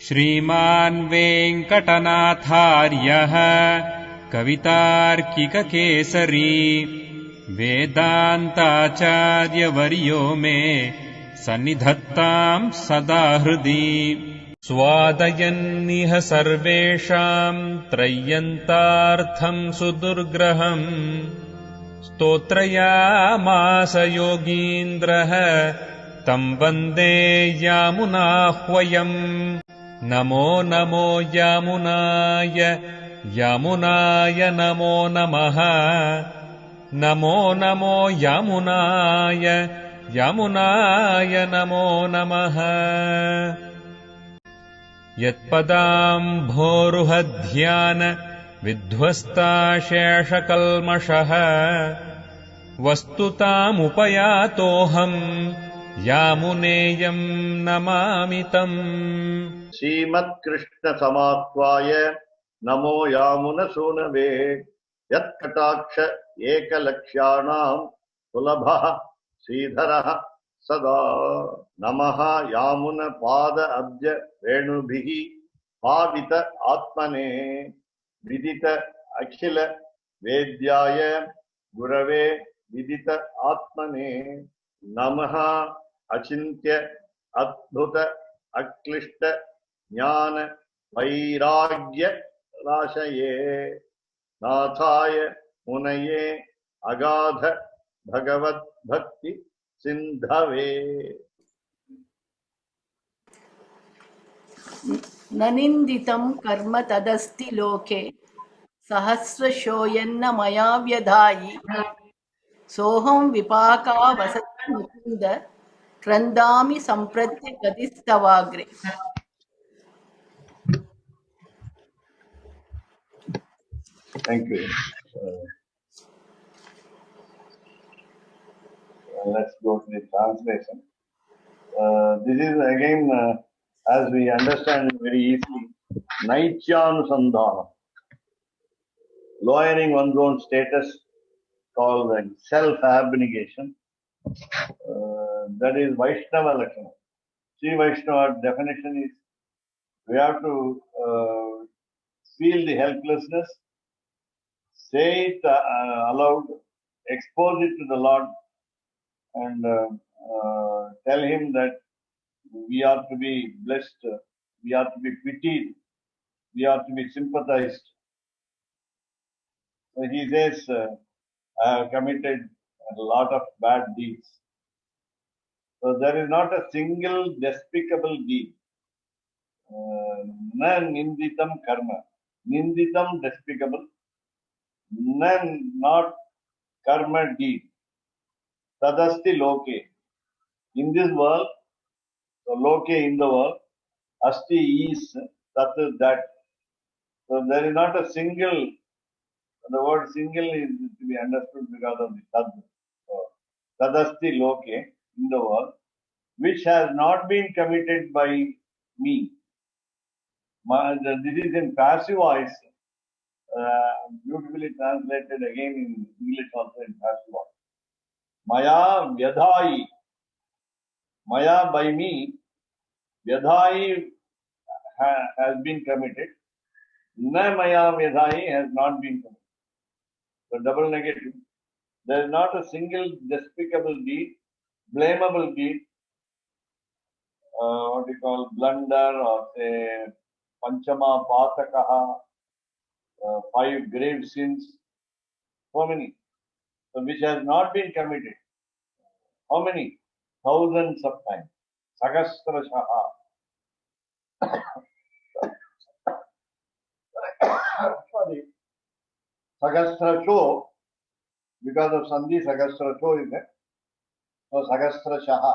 श्रीमान् वेङ्कटनाथार्यः कवितार्किककेसरी वेदान्ताचार्यवर्यो मे सन्निधत्ताम् सदा हृदि स्वादयन्निह सर्वेषाम् त्रय्यन्तार्थम् सुदुर्ग्रहम् स्तोत्रयामास योगीन्द्रः तम् वन्दे यामुनाह्वयम् नमो नमो यामुनाय यामुनाय नमो नमः नमो नमो यामुनाय यामुनाय नमो नमः यत्पदाम्भोरुहध्यान विध्वस्ताशेषकल्मषः वस्तुतामुपयातोऽहम् यामुनेयम् नमामि तम् श्रीमत्कृष्ण समाह्वाय नमो यामुनसूनवे यत्कटाक्ष एकलक्ष्याणां सुलभः श्रीधरः सदा नमः यामुन पाद अब्ज रेणुभिः पावित आत्मने विदित अखिल वेद्याय गुरवे विदित आत्मने नमः अचिन्त्य अद्भुत अक्लिष्ट ज्ञान वैराग्य राशये नाथाय मुनये अगाध भगवत भक्ति सिंधवे ननिन्दितं कर्म तदस्ति लोके सहस्रशोऽयन्न मया व्यधायि सोऽहं विपाकावसति Mukund क्रन्दामि सम्प्रत्य गतिस्तवाग्रे Thank you. Let's go to the translation. This is again, as we understand very easily, Naityanusandhana, lowering one's own status, called self-abnegation. That is Vaishnava Lakshana. Sri Vaishnava definition is we have to feel the helplessness, say it aloud, expose it to the Lord, and tell Him that we are to be blessed, we are to be pitied, we are to be sympathized. So he says, I have committed a lot of bad deeds. So there is not a single despicable deed. Na ninditam karma. Ninditam despicable. None not karma deed. Tadasti loke. In this world, so loke in the world, asti is, tat that. So there is not a single, the word single is to be understood because of the tad. So, tadasti loke in the world, which has not been committed by me. This is in passive voice, beautifully translated again in English also in passive voice. Maya vyadhai, Maya by me, vyadhai has been committed. Na Maya vyadhai has not been committed. So double negative. There is not a single despicable deed, blamable deed, what you call blunder or say panchama patakaha, 5 grave sins, so many. So which has not been committed. How many? Thousands of times. Sahasrashaha. Sorry. Sahasrasho, because of Sandhi, Sahasrasho is there. So Sahasrashaha.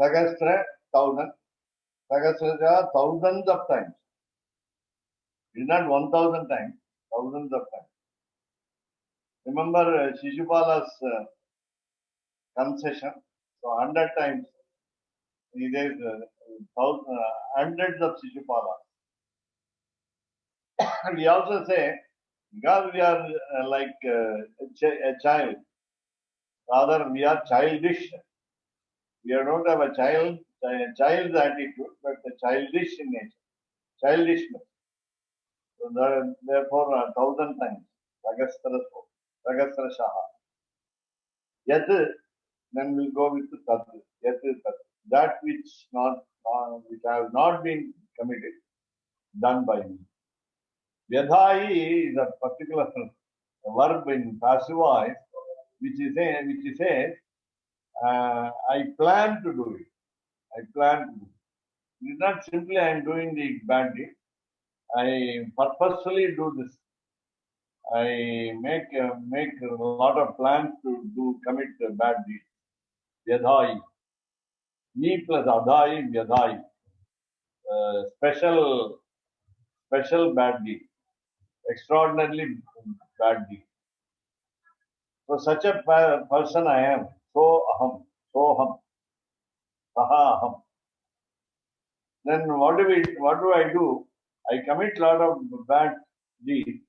Sahasra, 1000. Sahasrashaha, thousands of times. It is not 1000 times, thousands of times. Remember Shishupala's concession. So 100 times. There is hundreds of Shishupalas. We also say, because we are like a child, rather we are childish. We don't have a child child's attitude, but the childish in nature, childishness. So therefore, 1,000 times, Ragastra Shaha. Yat, then we'll go with the Tat. Yat Tat. That which which have not been committed, done by me. Vyadhayi is a particular verb in passive voice, which says, I plan to do it. I plan to do it. It is not simply I am doing the bad deed. I purposefully do this. I make a lot of plans to commit a bad deed. Vyadhayi. Me plus adhayi, vyadhayi. Special bad deed. Extraordinarily bad deed. So such a person I am. So aham. Saha aham. Then what do I do? I commit a lot of bad deeds.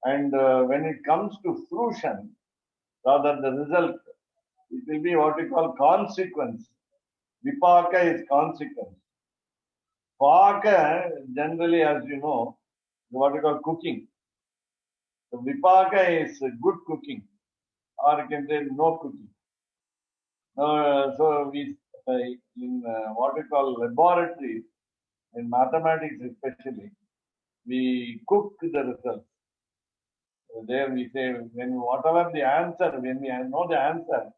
And when it comes to fruition, rather the result, it will be what we call consequence. Vipaka is consequence. Paka, generally, as you know, what we call cooking. So vipaka is good cooking, or you can say no cooking. So we in what we call laboratories, in mathematics especially, we cook the results. There we say when whatever the answer, when we know the answer,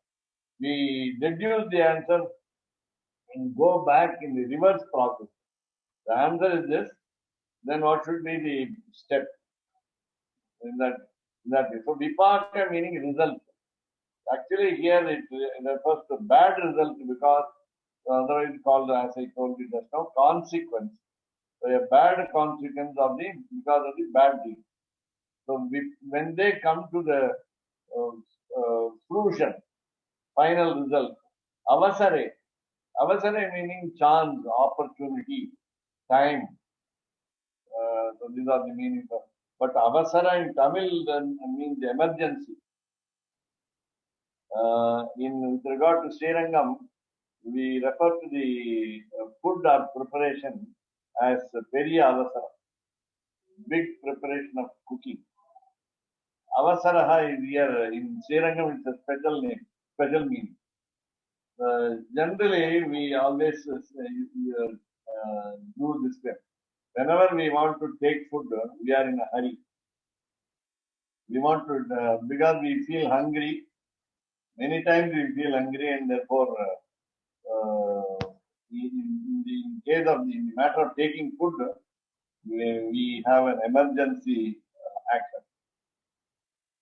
we deduce the answer and go back in the reverse process. The answer is this, then what should be the step in that way? So vipaka meaning result. Actually here it refers to bad result because otherwise called, as I told you just now, consequence. So a bad consequence because of the bad deed. So when they come to the fruition, final result, avasare meaning chance, opportunity, time. So these are the meanings of. But avasara in Tamil then means emergency. With regard to Srirangam, we refer to the food or preparation as periya avasara, big preparation of cooking. Avasaraha is here in Srirangam, it's a special name, special meaning. Generally, we always do this way. Whenever we want to take food, we are in a hurry. We want to, because we feel hungry. Many times we feel hungry, and therefore, in the matter of taking food, we have an emergency action.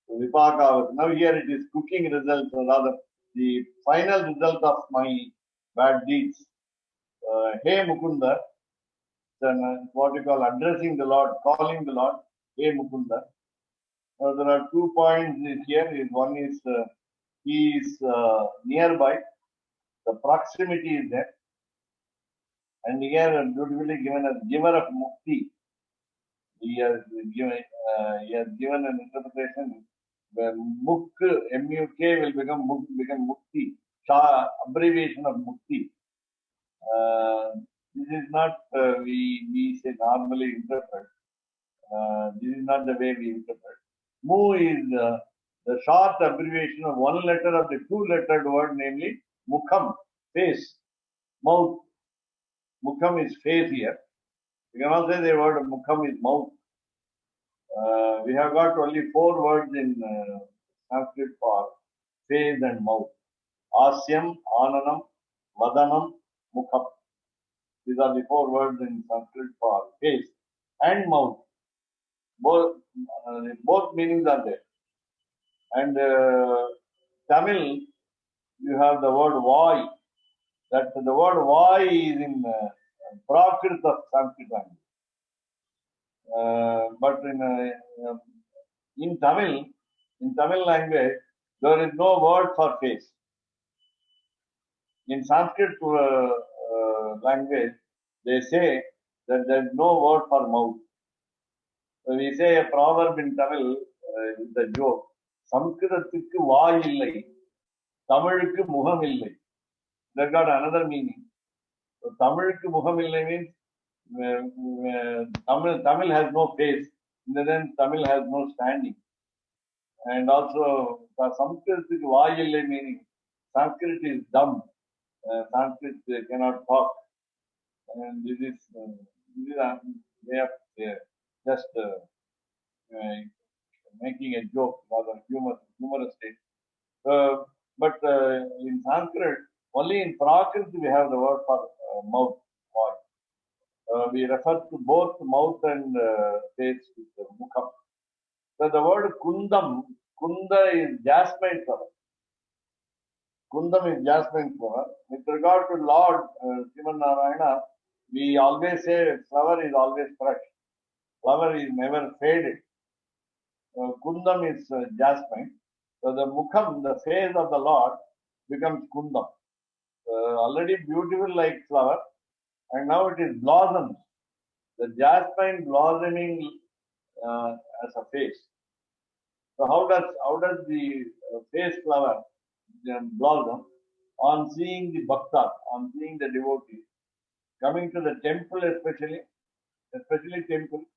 So vipaka, now here it is cooking results, or rather the final result of my bad deeds. Hey Mukunda, what we call addressing the Lord, calling the Lord, Hey Mukunda. There are 2 points here. One is he is nearby, the proximity is there. And here beautifully given as giver of mukti. He has given an interpretation where muk, M-U-K will become mukti, abbreviation of mukti. This is not we say normally interpret. This is not the way we interpret. Mu is the short abbreviation of one letter of the two-lettered word, namely mukham, face, mouth. Mukham is face here. You can also say the word mukham is mouth. We have got only 4 words in Sanskrit for face and mouth. Asyam, Ananam, Vadanam, Mukham. These are the 4 words in Sanskrit for face and mouth. Both meanings are there. And Tamil, you have the word Vai. That the word Vai is in Prakrit of Sanskrit language. But in Tamil language, there is no word for face. In Sanskrit language, they say that there is no word for mouth. So we say a proverb in Tamil, with a joke, Sanskritatthukku vaai illai, Tamilukku muham illai. That got another meaning. So Tamilku Muhamillai means Tamil has no face. In the sense, Tamil has no standing. And also, Sanskrit is Vayillai meaning Sanskrit is dumb. Sanskrit cannot talk. And this is way of just making a joke, rather humorous state. But in Sanskrit, only in Prakrit we have the word for mouth, voice. We refer to both mouth and face with the mukham. So the word kundam, kunda is jasmine flower. Kundam is jasmine flower. With regard to Lord Sriman Narayana, we always say flower is always fresh. Flower is never faded. Kundam is jasmine. So the mukham, the face of the Lord, becomes kundam. Already beautiful like flower, and now it is blossoms. The jasmine blossoming as a face. So how does the face flower blossom on seeing the bhakta, on seeing the devotees coming to the temple, especially temple,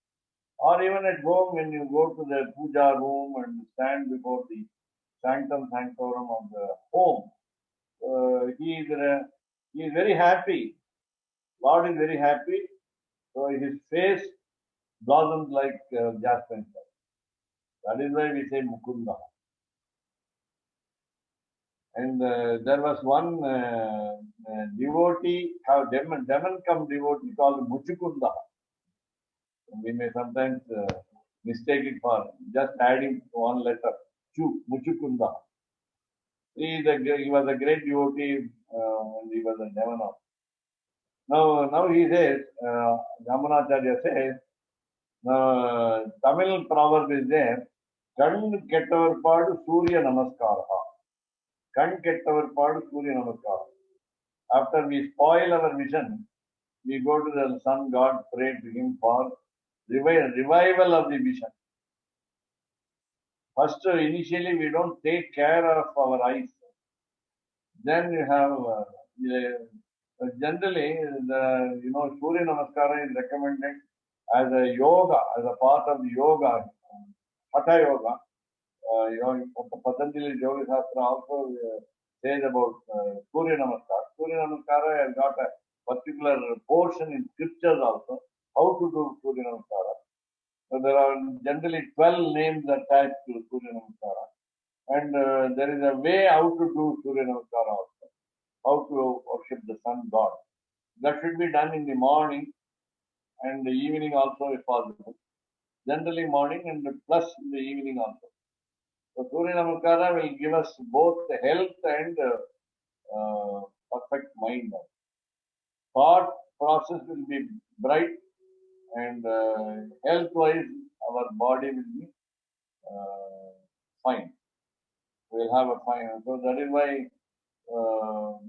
or even at home when you go to the puja room and stand before the sanctum sanctorum of the home. He is very happy. Lord is very happy. So his face blossoms like jasmine. That is why we say Mukunda. And there was one devotee, Demon come devotee called Muchukunda. We may sometimes mistake it for just adding one letter, Chu, Muchukunda. He was a great devotee and he was a Devana. Now he says, Jamunacharya says, Tamil proverb is there, Kan kettavar paadu Surya Namaskara. Kan kettavar paadu Surya Namaskara. After we spoil our vision, we go to the sun god, pray to him for revival of the vision. First, initially, we don't take care of our eyes. Then you have, generally, Surya Namaskara is recommended as a yoga, as a part of the yoga, Hatha Yoga. Patanjali Yoga Shastra also says about Surya Namaskara. Surya Namaskara has got a particular portion in scriptures also, how to do Surya Namaskara. So there are generally 12 names attached to Surya Namaskara. And there is a way how to do Surya Namaskara also, how to worship the sun god. That should be done in the morning and the evening also if possible. Generally morning and plus in the evening also. So Surya Namaskara will give us both health and perfect mind. Thought process will be bright and health-wise our body will be fine. We will have a fine. So that is why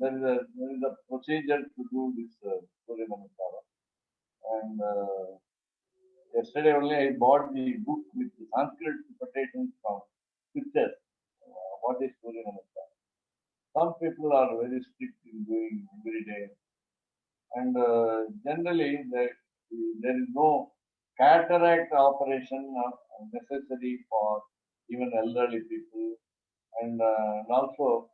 there is a procedure to do this Surya Namaskara. And yesterday only I bought the book with the Sanskrit interpretations from scriptures. What is Surya Namaskara? Some people are very strict in doing every day. And generally, there is no cataract operation necessary for even elderly people. And also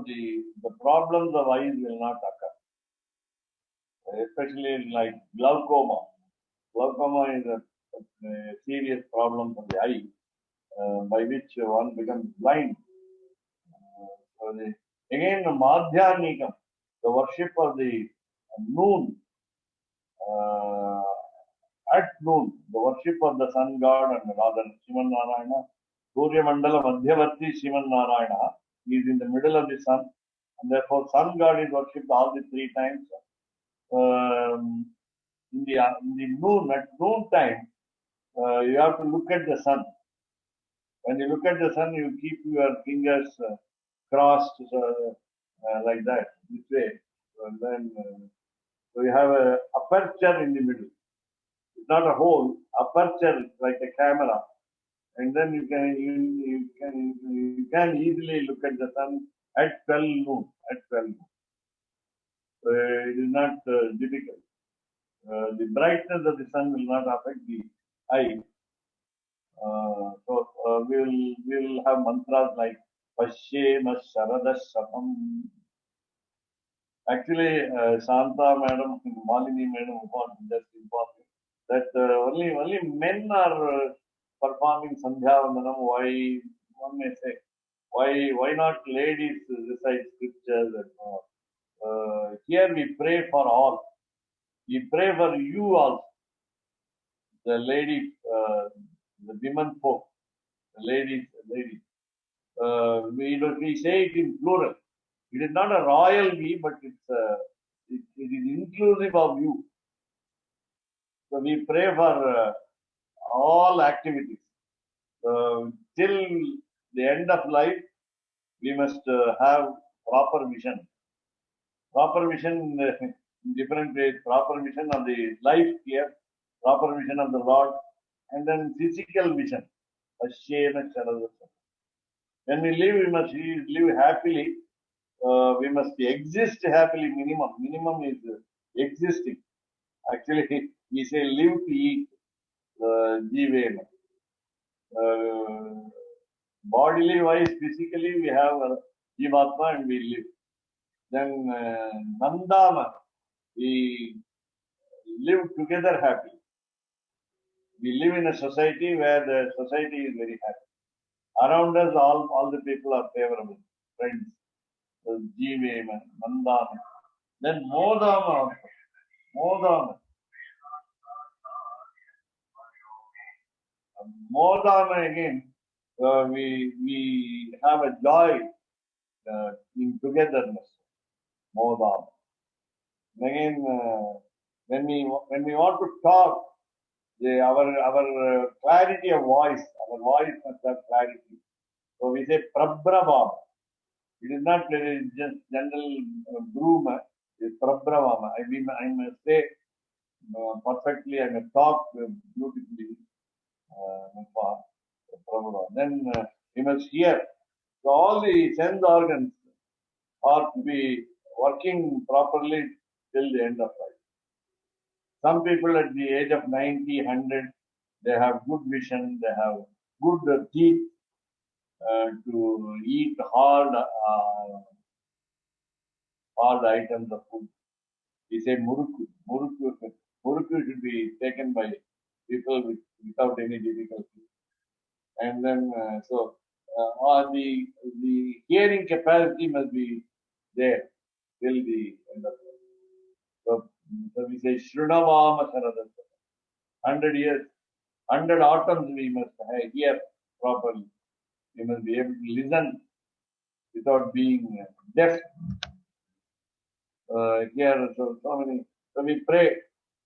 the problems of eyes will not occur, especially like glaucoma. Glaucoma is a serious problem for the eye, by which one becomes blind. Again, the Madhyanikam, the worship of the noon, at noon, the worship of the sun god and rather Sriman Narayana, Surya Mandala Madhyavarti Sriman Narayana is in the middle of the sun, and therefore sun god is worshipped all the 3 times. In the noon, at noon time, you have to look at the sun. When you look at the sun, you keep your fingers crossed like that, this way. And then so you have a aperture in the middle. It's not a hole, aperture like a camera. And then you can easily look at the sun at 12 noon. At 12 noon. It is not difficult. The brightness of the sun will not affect the eye. So we'll have mantras like Pashyema Sharada Shapam. Actually, Shanta madam, Malini madam, just informed me that only men are performing Sandhya Vandanam. Why, one may say, why not ladies recite scriptures and all? Here we pray for all. We pray for you also, the lady, the women folk, the ladies. We say it in plural. It is not a royal we, but it is inclusive of you. So we pray for all activities. Till the end of life, we must have proper vision. Proper vision in different ways. Proper vision of the life here, proper vision of the Lord, and then physical vision. When we live, we must live happily. We must exist happily. Minimum is existing. Actually, we say live to eat. Jivena. Bodily wise, physically, we have Jivatma and we live. Then Nandama, we live together happily. We live in a society where the society is very happy. Around us, all the people are favorable, friends. Jivema, Nandama. Then Modama, Modama. Modama again, we have a joy in togetherness. Modama. Again, when we want to talk, our clarity of voice, our voice must have clarity. So we say Prabhrava. It is not just general broom. It's Prabhrava. I must say perfectly. I must talk beautifully. Then we must hear. So all the sense organs are to be working properly till the end of life. Some people at the age of 90, 100, they have good vision, they have good teeth to eat hard items of food. We say murukku. Murukku should be taken by people without any difficulty. And then, the hearing capacity must be there till the end of life. So we say Shrunavama Saradasa. 100 years, 100 autumns we must hear properly. We must be able to listen without being deaf. Here, so many. So we pray.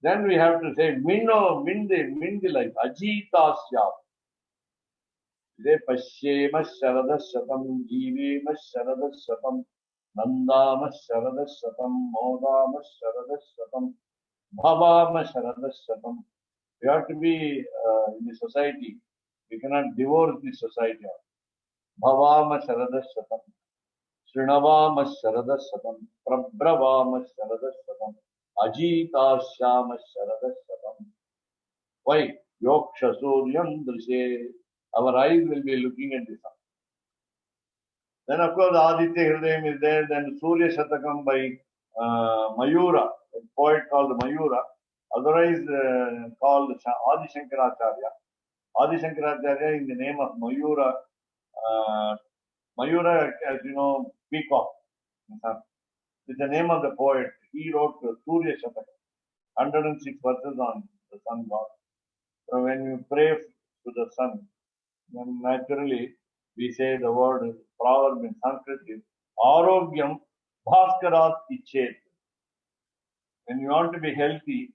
Then we have to say, Mindi life, Ajitasya. They Pashyema Sharada Shatam, Jivema Sharada Shatam, Nandama Sharada Shatam, Modama Sharada Shatam, Bhavama Sharada Shatam. We have to be in the society. We cannot divorce the society. Bhavama Sharada Shatam, Srinavama Sharada Shatam, Prabravama Sharada Shatam, Ajita Shyama Sharada Shatam. Why? Yoksha Suryam Drishe. Our eyes will be looking at the sun. Then, of course, Aditya Hridayam is there. Then Surya Shatakam by Mayura, a poet called Mayura, otherwise called Adi Shankaracharya. Adi Shankaracharya in the name of Mayura. Mayura, as you know, peacock. It's the name of the poet. He wrote Surya Shatakam, 106 verses on the sun god. So when you pray to the sun, then naturally we say the word proverb in Sanskrit is Arogyam Bhaskarat Ichet. When you want to be healthy,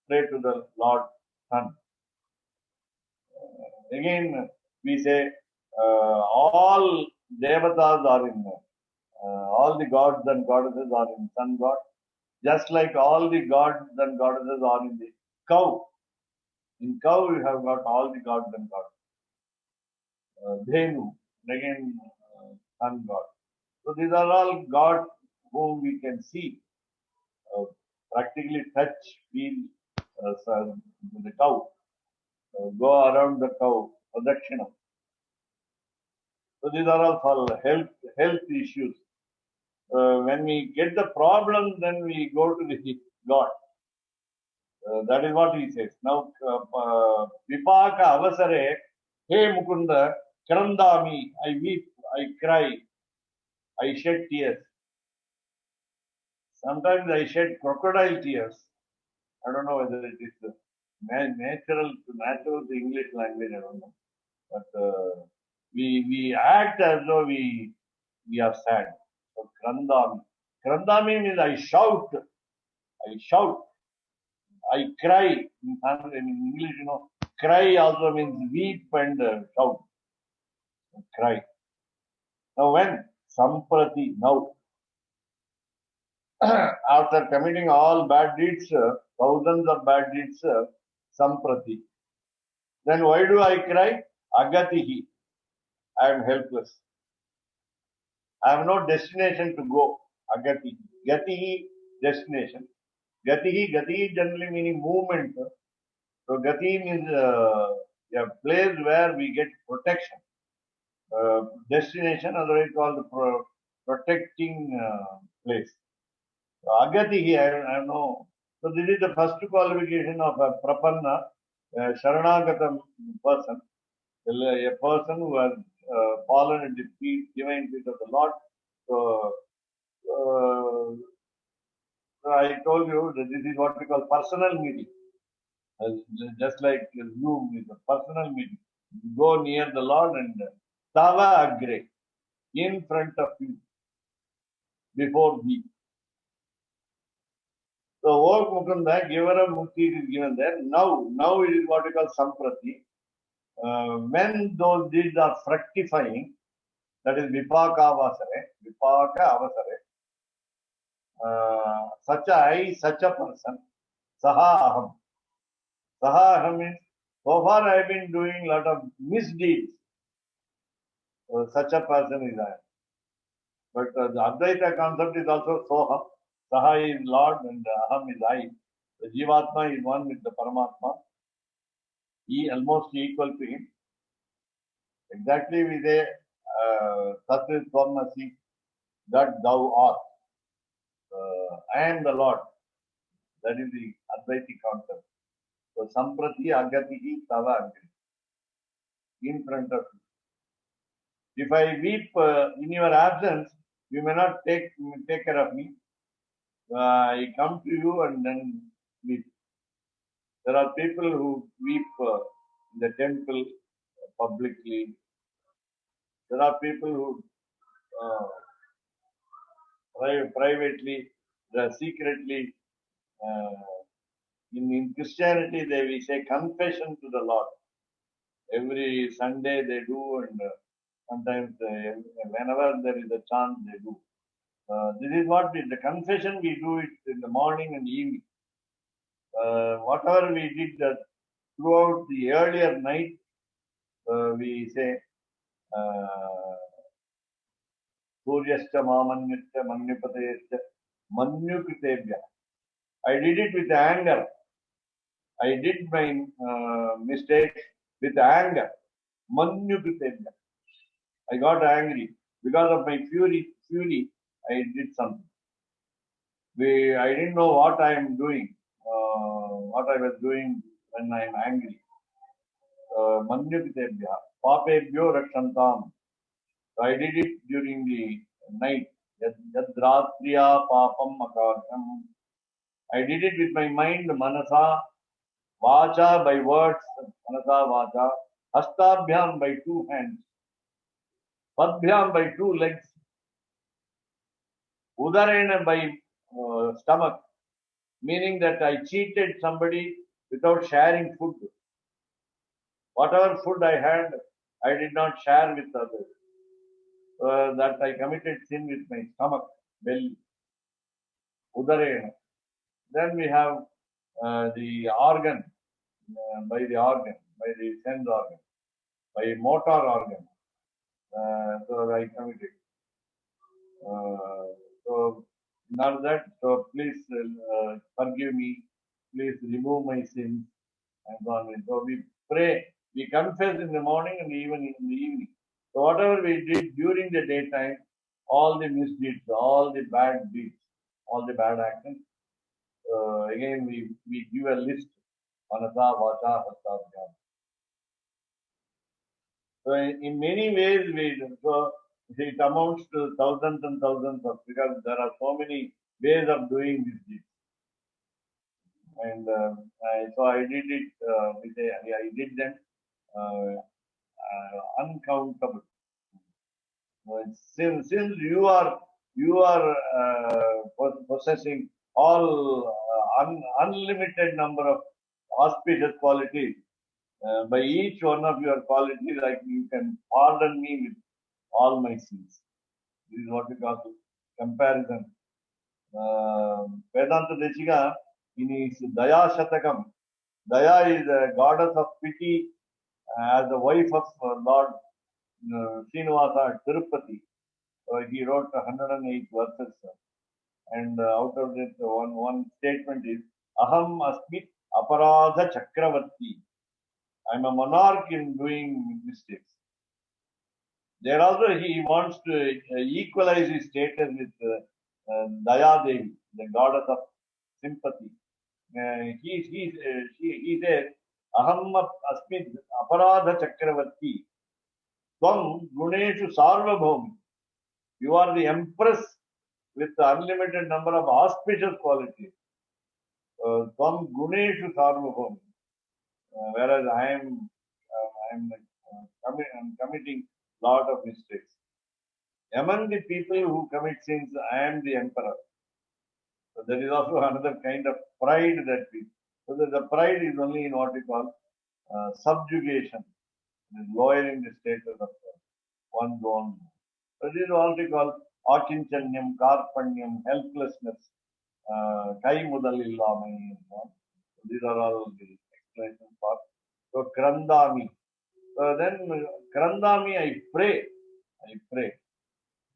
pray to the Lord Sun. Again, we say all devatas are in all the gods and goddesses are in sun god, just like all the gods and goddesses are in the cow. In cow, you have got all the gods and goddesses. Dhenu, again, sun god. So these are all gods whom we can see, practically touch, feel the cow, go around the cow, pradakshina. So these are all for health issues. When we get the problem, then we go to the God. That is what he says. Now, Vipaka Avasare, He Mukunda, Krandami, I weep, I cry, I shed tears. Sometimes I shed crocodile tears. I don't know whether it is natural to English language, I don't know. But we act as though we are sad. So Krandami. Krandami means I shout, I cry. In English, cry also means weep and shout. Cry. Now when? Samprati, now. After committing all bad deeds, thousands of bad deeds, samprati. Then why do I cry? Agatihi. I am helpless. I have no destination to go. Agati. Gatihi, destination. Gati generally meaning movement. So Gati means a place where we get protection. Destination, otherwise called protecting place. So Agati, I know. So this is the first qualification of a prapanna, Sharanagatam person, a person who has fallen at the divine feet of the Lord. So I told you that this is what we call personal meeting. Just like Zoom is a personal meeting. You go near the Lord and Tava Agre, in front of you, before thee. So, O Mukunda, giver of Mukti is given there. Now it is what we call Samprati. When those deeds are fructifying, that is Vipaka Avasare, such a person, Saha Aham. Saha Aham means, so far I have been doing a lot of misdeeds. Such a person is I. But the Advaita concept is also Soham. Saha is Lord and Aham is I. The Jivatma is one with the Paramatma. He almost equal to him. Exactly we say Satya Swarmasi, that thou art. I am the Lord. That is the Advaiti concept. So Samprati Agatihi Tava Agri. In front of you. If I weep in your absence, you may not take care of me. I come to you and then weep. There are people who weep in the temple publicly. There are people who privately, secretly. In Christianity, we say confession to the Lord. Every Sunday they do, and sometimes whenever there is a chance they do. This is what the confession we do it in the morning and evening. Whatever we did throughout the earlier night, we say Suryascha Mamanyascha Manyupatescha Manyukritebhya. I did it with anger. I did my mistakes with anger. Manyukritebhya. I got angry. Because of my fury, I did something. I didn't know what I am doing, what I was doing when I am angry. Manyukritebhya. Papebhyo rakshantam. I did it during the night. Yadratriya papam akarsham. I did it with my mind, manasa, vacha by words, manasa, vacha, hastabhyam by two hands, padbhyam by two legs, udarena by stomach, meaning that I cheated somebody without sharing food. Whatever food I had, I did not share with others. That I committed sin with my stomach, belly, udarena. Then we have the organ, by the sense organ, by motor organ. So I committed. not that. So please forgive me. Please remove my sins and so on. So we pray, we confess in the morning and even in the evening. So whatever we did during the daytime, all the misdeeds, all the bad deeds, all the bad actions, again we give a list. Manasa, Vacha, Hasta, Jnana. So in many ways we do. So it amounts to thousands and thousands of, because there are so many ways of doing these deeds. And so I did it I did them uncountable. Since you are possessing all unlimited number of auspicious qualities, by each one of your qualities, like you can pardon me with all my sins. This is what we call comparison. Vedanta Deshika, in his Daya Shatakam, Daya is a goddess of pity, as the wife of Lord Srinivasa at Tirupati. He wrote 108 verses, and out of this, one statement is Aham Asmi Aparadha Chakravarti. I'm a monarch in doing mistakes. There also he wants to equalize his status with Daya Devi, the goddess of sympathy. He says, Aham Asmi Aparadha Chakravarti. Tvam Guneshu Sarvabhaumi. You are the empress with the unlimited number of auspicious qualities. Tvam Guneshu Sarvabhaumi. Whereas I am committing lot of mistakes. Among the people who commit sins, I am the emperor. So there is also another kind of pride that we. So the pride is only in what we call subjugation, lowering the status of one's own. So this is what we call akinchanyam, karpanyam, helplessness, kai mudalillamai. So these are all the explanation parts. So krandami. So then krandami, I pray.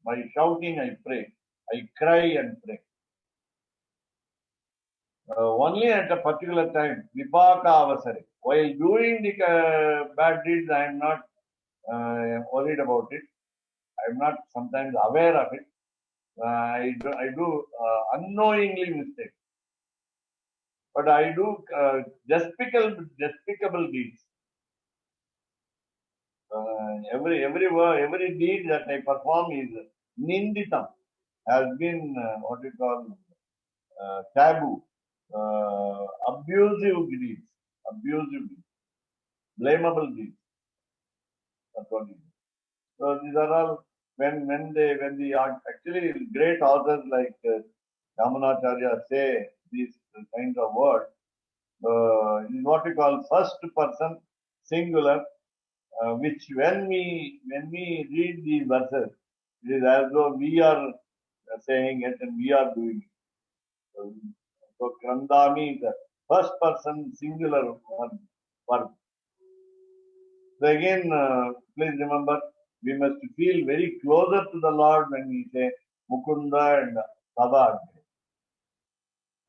By shouting, I pray. I cry and pray. Only at a particular time, vipaka avasare. While doing the bad deeds, I am not worried about it. I am not sometimes aware of it. I do unknowingly mistakes. But I do despicable deeds. Every deed that I perform is ninditam, has been what we call taboo, abusive deeds, blamable deeds. That's what it is. So these are all when the actually great authors like Ramanacharya say these kinds of words. Is what we call first person singular, which when we read these verses, it is as though we are saying it and we are doing it. So Krandami is the first person singular verb. So again, please remember, we must feel very closer to the Lord when we say Mukunda and Sada.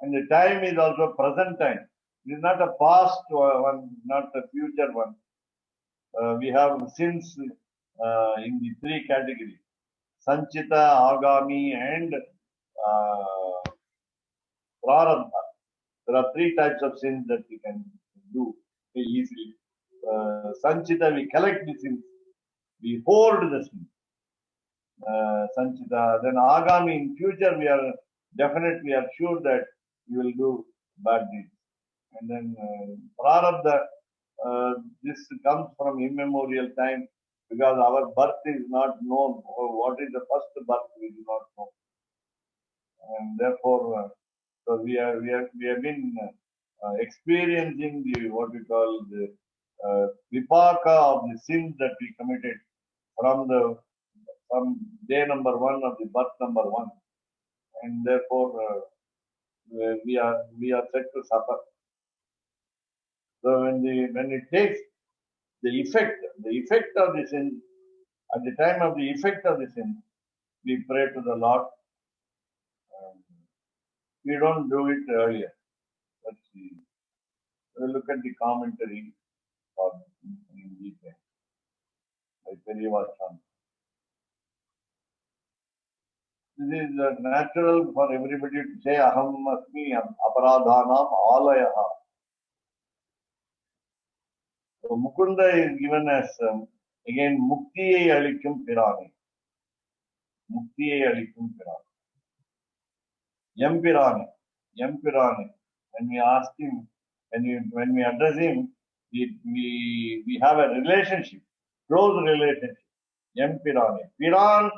And the time is also present time. It is not a past one, not a future one. We have sins in the three categories: Sanchita, Agami, and Prarabdha. There are three types of sins that we can do easily. Sanchita, we collect the sins. We hoard the sins. Sanchita. Then Agami, in future, we are definitely are sure that we will do bad deeds. And then Prarabdha, this comes from immemorial time, because our birth is not known, or what is the first birth we do not know. And therefore, so we have been experiencing the what we call the vipaka of the sins that we committed from day number one of the birth number one, and therefore we are set to suffer. So when it takes the effect of the sin, at the time of the effect of the sin, we pray to the Lord. We don't do it earlier. Let's see. We'll look at the commentary for in detail by Periyavachan. This is natural for everybody to say Aham Asmi Aparadhanam Alayaha. So Mukunda is given as again Muktiye Alikum Pirani. Muktiye Alikum Pirani. Yampirani. Yampirani. When we ask him, when we address him, we have a relationship, close relationship. Yampirani. Piran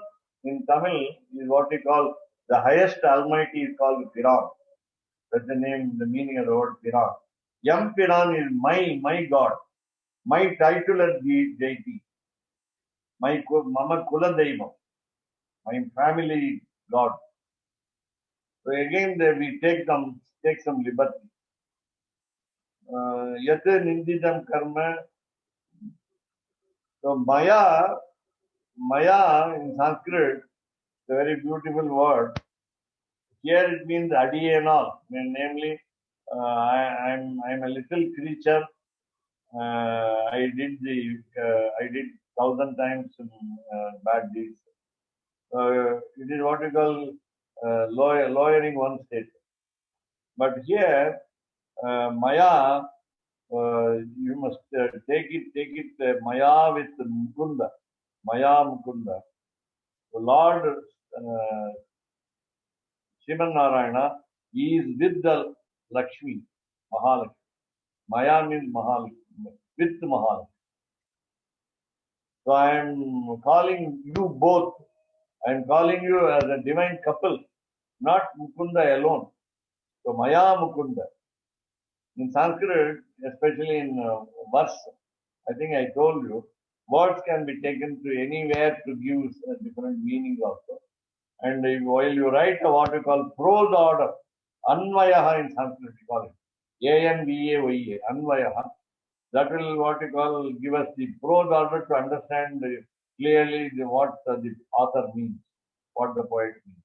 in Tamil is what we call the highest Almighty is called Piran. That's the name, the meaning of the word Piran. Yampiran is my God, my titular deity, my Mama Kula Deivam, my family God. So again, we take some liberty. Yate nindidam karma. So Maya in Sanskrit, it's a very beautiful word. Here it means adiyanal, namely, I'm a little creature. I did 1,000 times bad deeds. It is what we call lawyering one state. But here, Maya, you must take it Maya with Mukunda. Maya Mukunda. The Lord Sriman Narayana is with the Lakshmi, Mahalakshmi. Maya means Mahalakshmi, with Mahalakshmi. So I am calling you both. I am calling you as a divine couple, not Mukunda alone. So Maya Mukunda. In Sanskrit, especially in verse, I think I told you, words can be taken to anywhere to give different meanings also. And while you write what we call prose order, Anvayaha in Sanskrit, we call it. A-N-V-A-Y-A, Anvayaha. That will what we call give us the prose order to understand clearly what the author means, what the poet means.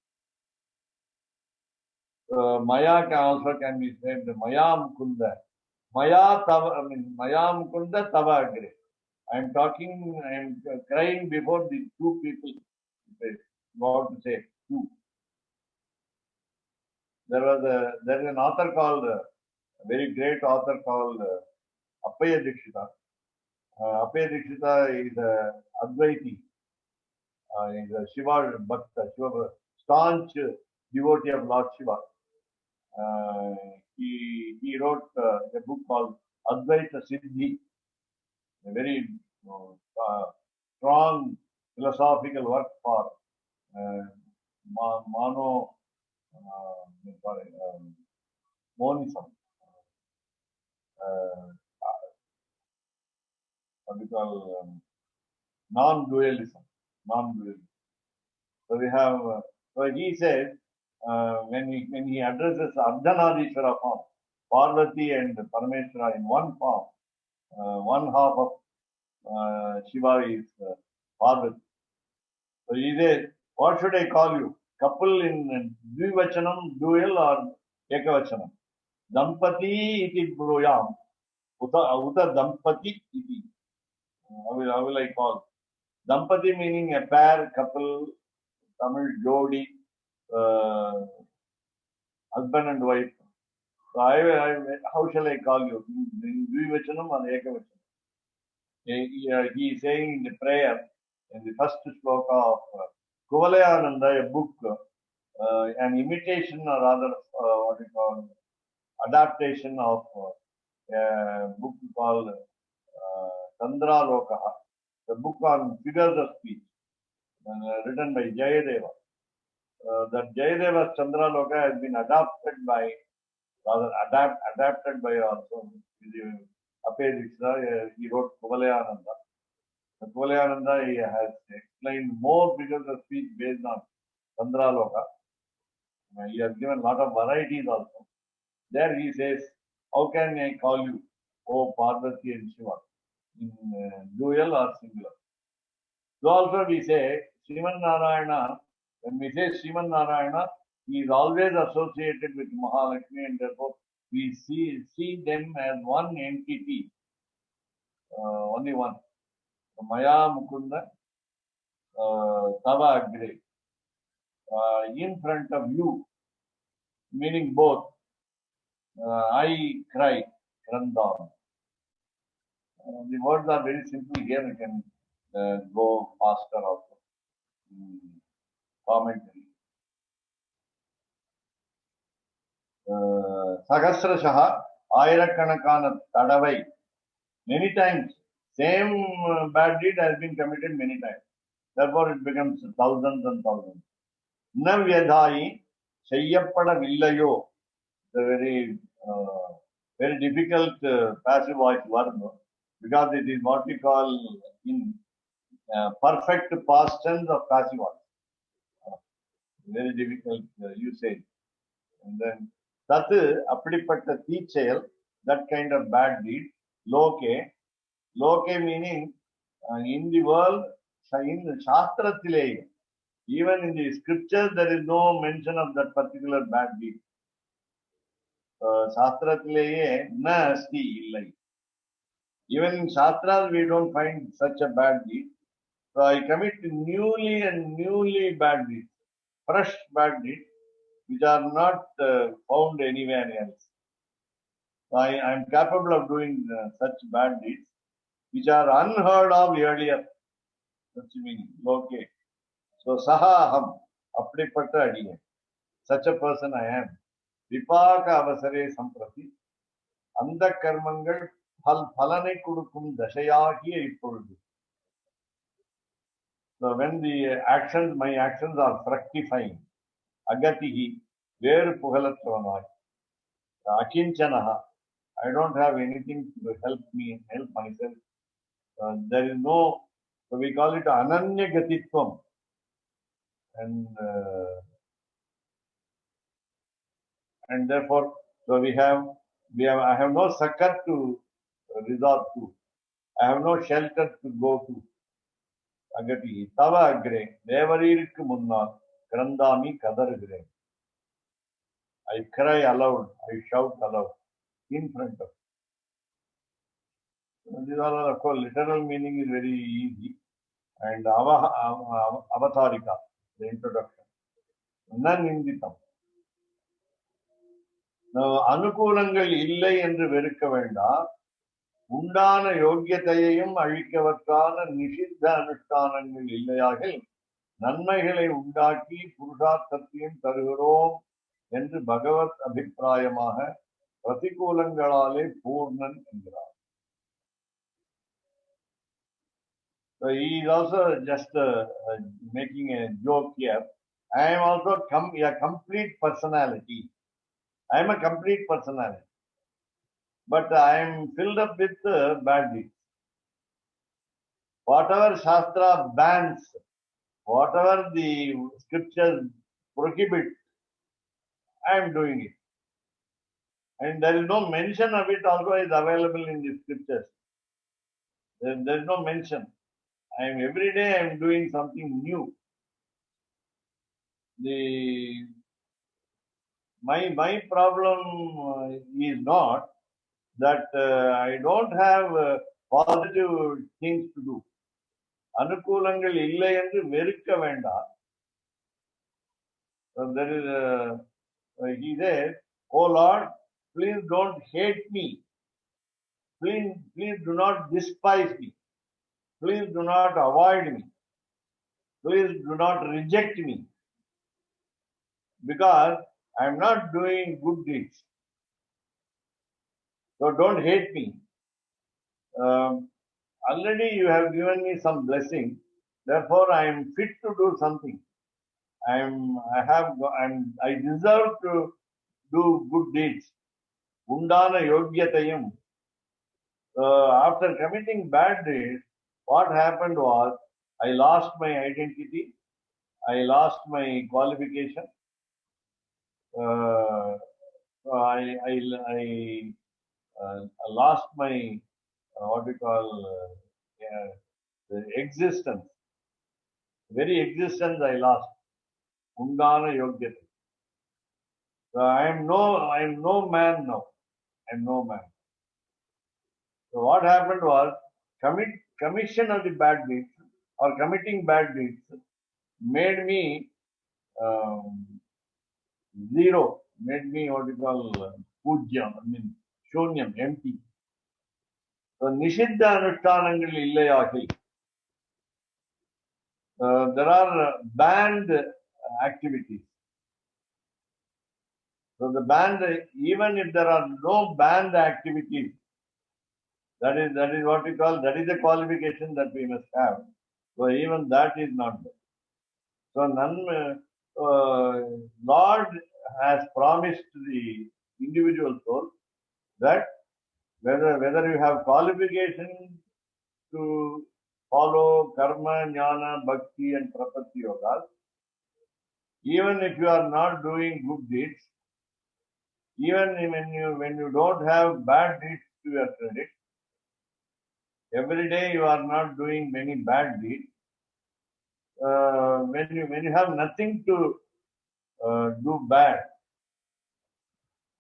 Maya can be said Maya Mukunda. Maya Mukunda Tava Agre. I am crying before the two people. About to say two. There is an author called, a very great author called Appaya Dikshita. Appaya Dikshita is a Advaiti. Is a Shiva Bhakta, staunch devotee of Lord Shiva. He wrote a book called Advaita Siddhi, a very strong philosophical work for monism. What we call non-dualism. So we have. So he says when he addresses Ardhanadishvara form, Parvati and Parameshwara in one form, one half of Shiva is Parvati. So he says, what should I call you? Couple in Dvivachanam, dual or Ekavachanam? Dampati iti bruyam. Uta Dampati iti. How will I call? Dampati meaning a pair, couple, Tamil Jodi, husband and wife. So how shall I call you? Dvivachanam or Ekavachanam? He is saying in the prayer, in the first sloka of Kuvalayananda, a book, an imitation or rather what we call adaptation of a book called Chandralokaha, the book on figures of speech, written by Jayadeva. That Jayadeva's Chandraloka has been adapted by also Appaya Dikshita. He wrote Kuvalayananda. Kuvalayananda, he has explained more figures of speech based on Chandraloka. He has given a lot of varieties also. There he says, how can I call you, O Parvati and Shiva, in dual or singular? So also we say, Sriman Narayana, when we say Sriman Narayana, he is always associated with Mahalakshmi, and therefore we see them as one entity, only one. Maya Mukunda Tava Agre, in front of you, meaning both. I cry, Krandam. The words are very simple. Here we can go faster also. Commentary. Sahasrashaha, Ayrakanakana Tadavai. Many times, same bad deed has been committed many times. Therefore, it becomes thousands and thousands. Na vyadhayi Shayyapada Villayo. The very difficult passive voice verb, because it is what we call in perfect past tense of passive voice. Very difficult usage. And then Tatu Apadipatta Teachel, that kind of bad deed. Loke meaning in the world, in the Shastratile, even in the scriptures, there is no mention of that particular bad deed. Shastratile na asti illai. Even in Shastras, we don't find such a bad deed. So I commit newly bad deeds, fresh bad deeds, which are not found anywhere else. I am capable of doing such bad deeds, which are unheard of earlier. That's the meaning. Okay. So Sahaham, Apadipatta Adiye. Such a person I am. Vipaka Avasare Samprati. Anda Karmangal Phalane Kudukum Dashayaki Ipurdu. So when my actions are fructifying, Agatihi, where Puhalatvanai, Akinchanaha, I don't have anything to help myself. There is no, so we call it Ananya Gatitvam. And therefore, so I have no succor to resort to. I have no shelter to go to. Agati, Tava Agre, Devaririkku Munnal, Krandami Kadaragre. I cry aloud, I shout aloud, in front of. These are, of course, literal meaning is very easy. And Avatarika, the introduction. Naninditam. Now, Anukulangal illai endru verukka venda, undana yogyatayayum azhikkavatkaana nishidha anushtanangal illayagil, நன்மைகளை உண்டாக்கி புருஷார்த்தத்தையும் தருகிறோம் என்று பகவத் அபிப்பிராயமாக பிரதிகூலங்களாலே பூர்ணன் என்கிறார். So he is also just making a joke here. I am also a complete personality. I am a complete personality. But I am filled up with bad deeds. Whatever Shastra bans, whatever the scriptures prohibit, I am doing it. And there is no mention of it also is available in the scriptures. There is no mention. Every day I am doing something new. My problem is not that I don't have positive things to do. Anukulangal illai endru verukka venda. So there is he says, "Oh Lord, please don't hate me. Please do not despise me. Please do not avoid me. Please do not reject me. Because I am not doing good deeds. So don't hate me. Already you have given me some blessing. Therefore, I am fit to do something. I deserve to do good deeds. Undana yogyatayam. After committing bad deeds, what happened was I lost my identity. I lost my qualification. I lost my what we call the existence. Very existence I lost. Undana yogyata. So I am no man now. I am no man. So what happened was commission of the bad deeds or committing bad deeds made me um, zero, made me what you call pujyam, I mean shunyam, empty. So Nishiddha Anushtanangal illayagi. There are banned activities. So the banned, even if there are no banned activities, that is what we call, that is the qualification that we must have. So even that is not there. So Lord has promised the individual soul that whether you have qualification to follow karma, jnana, bhakti and prapatti yogas, even if you are not doing good deeds, even when you don't have bad deeds to your credit, every day you are not doing many bad deeds. When you have nothing to do bad,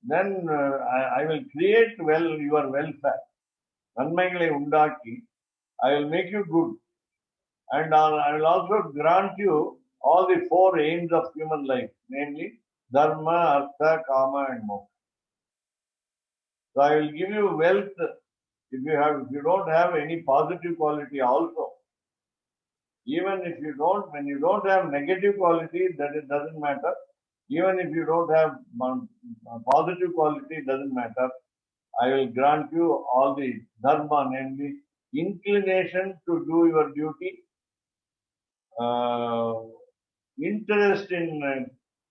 then I will create your welfare. நன்மைகளை உண்டாக்கி I will make you good, and I will also grant you all the four aims of human life, namely dharma, artha, kama, and moksha. So I will give you wealth if you don't have any positive quality also. Even if you don't, when you don't have negative quality, that it doesn't matter. Even if you don't have positive quality, it doesn't matter. I will grant you all the dharma, namely inclination to do your duty, interest in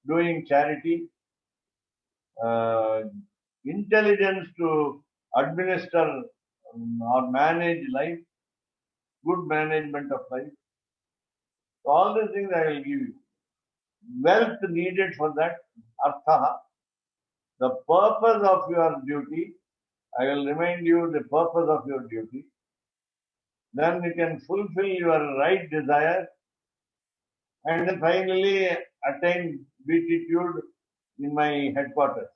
doing charity, intelligence to administer or manage life, good management of life. So all these things I will give you. Wealth needed for that, artha, the purpose of your duty. I will remind you the purpose of your duty. Then you can fulfill your right desire and then finally attain beatitude in my headquarters.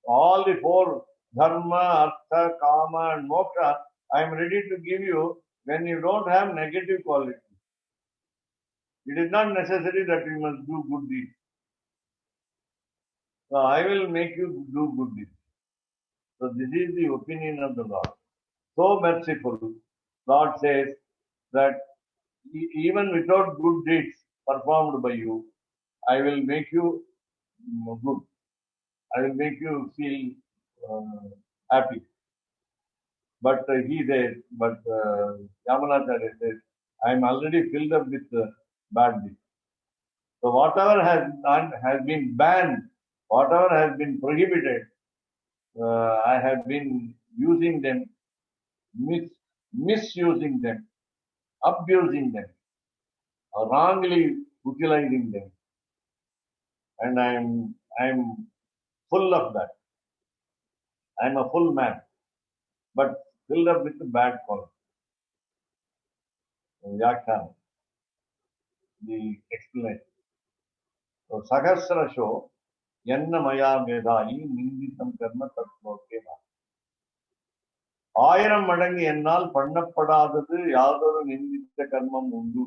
All the four dharma, artha, kama, and moksha I am ready to give you when you don't have negative quality. It is not necessary that you must do good deeds. So I will make you do good deeds. So this is the opinion of the Lord. So merciful. Lord says that even without good deeds performed by you, I will make you good. I will make you feel happy. But he says, Yamunacharya says, I am already filled up with bad deeds. So whatever has been banned, whatever has been prohibited, I have been using them, misusing them, abusing them, wrongly utilizing them, and I'm full of that. I'm a full man, but filled up with bad quality. Vyakhyana, the explanation. So Sahasrasho Yanna Maya Medai Ninditam Karma Tatloke. ஆயிரம் மடங்கு என்னால் பண்ணப்படாதது யாதொரு நிந்தித்த கர்மம் உண்டு.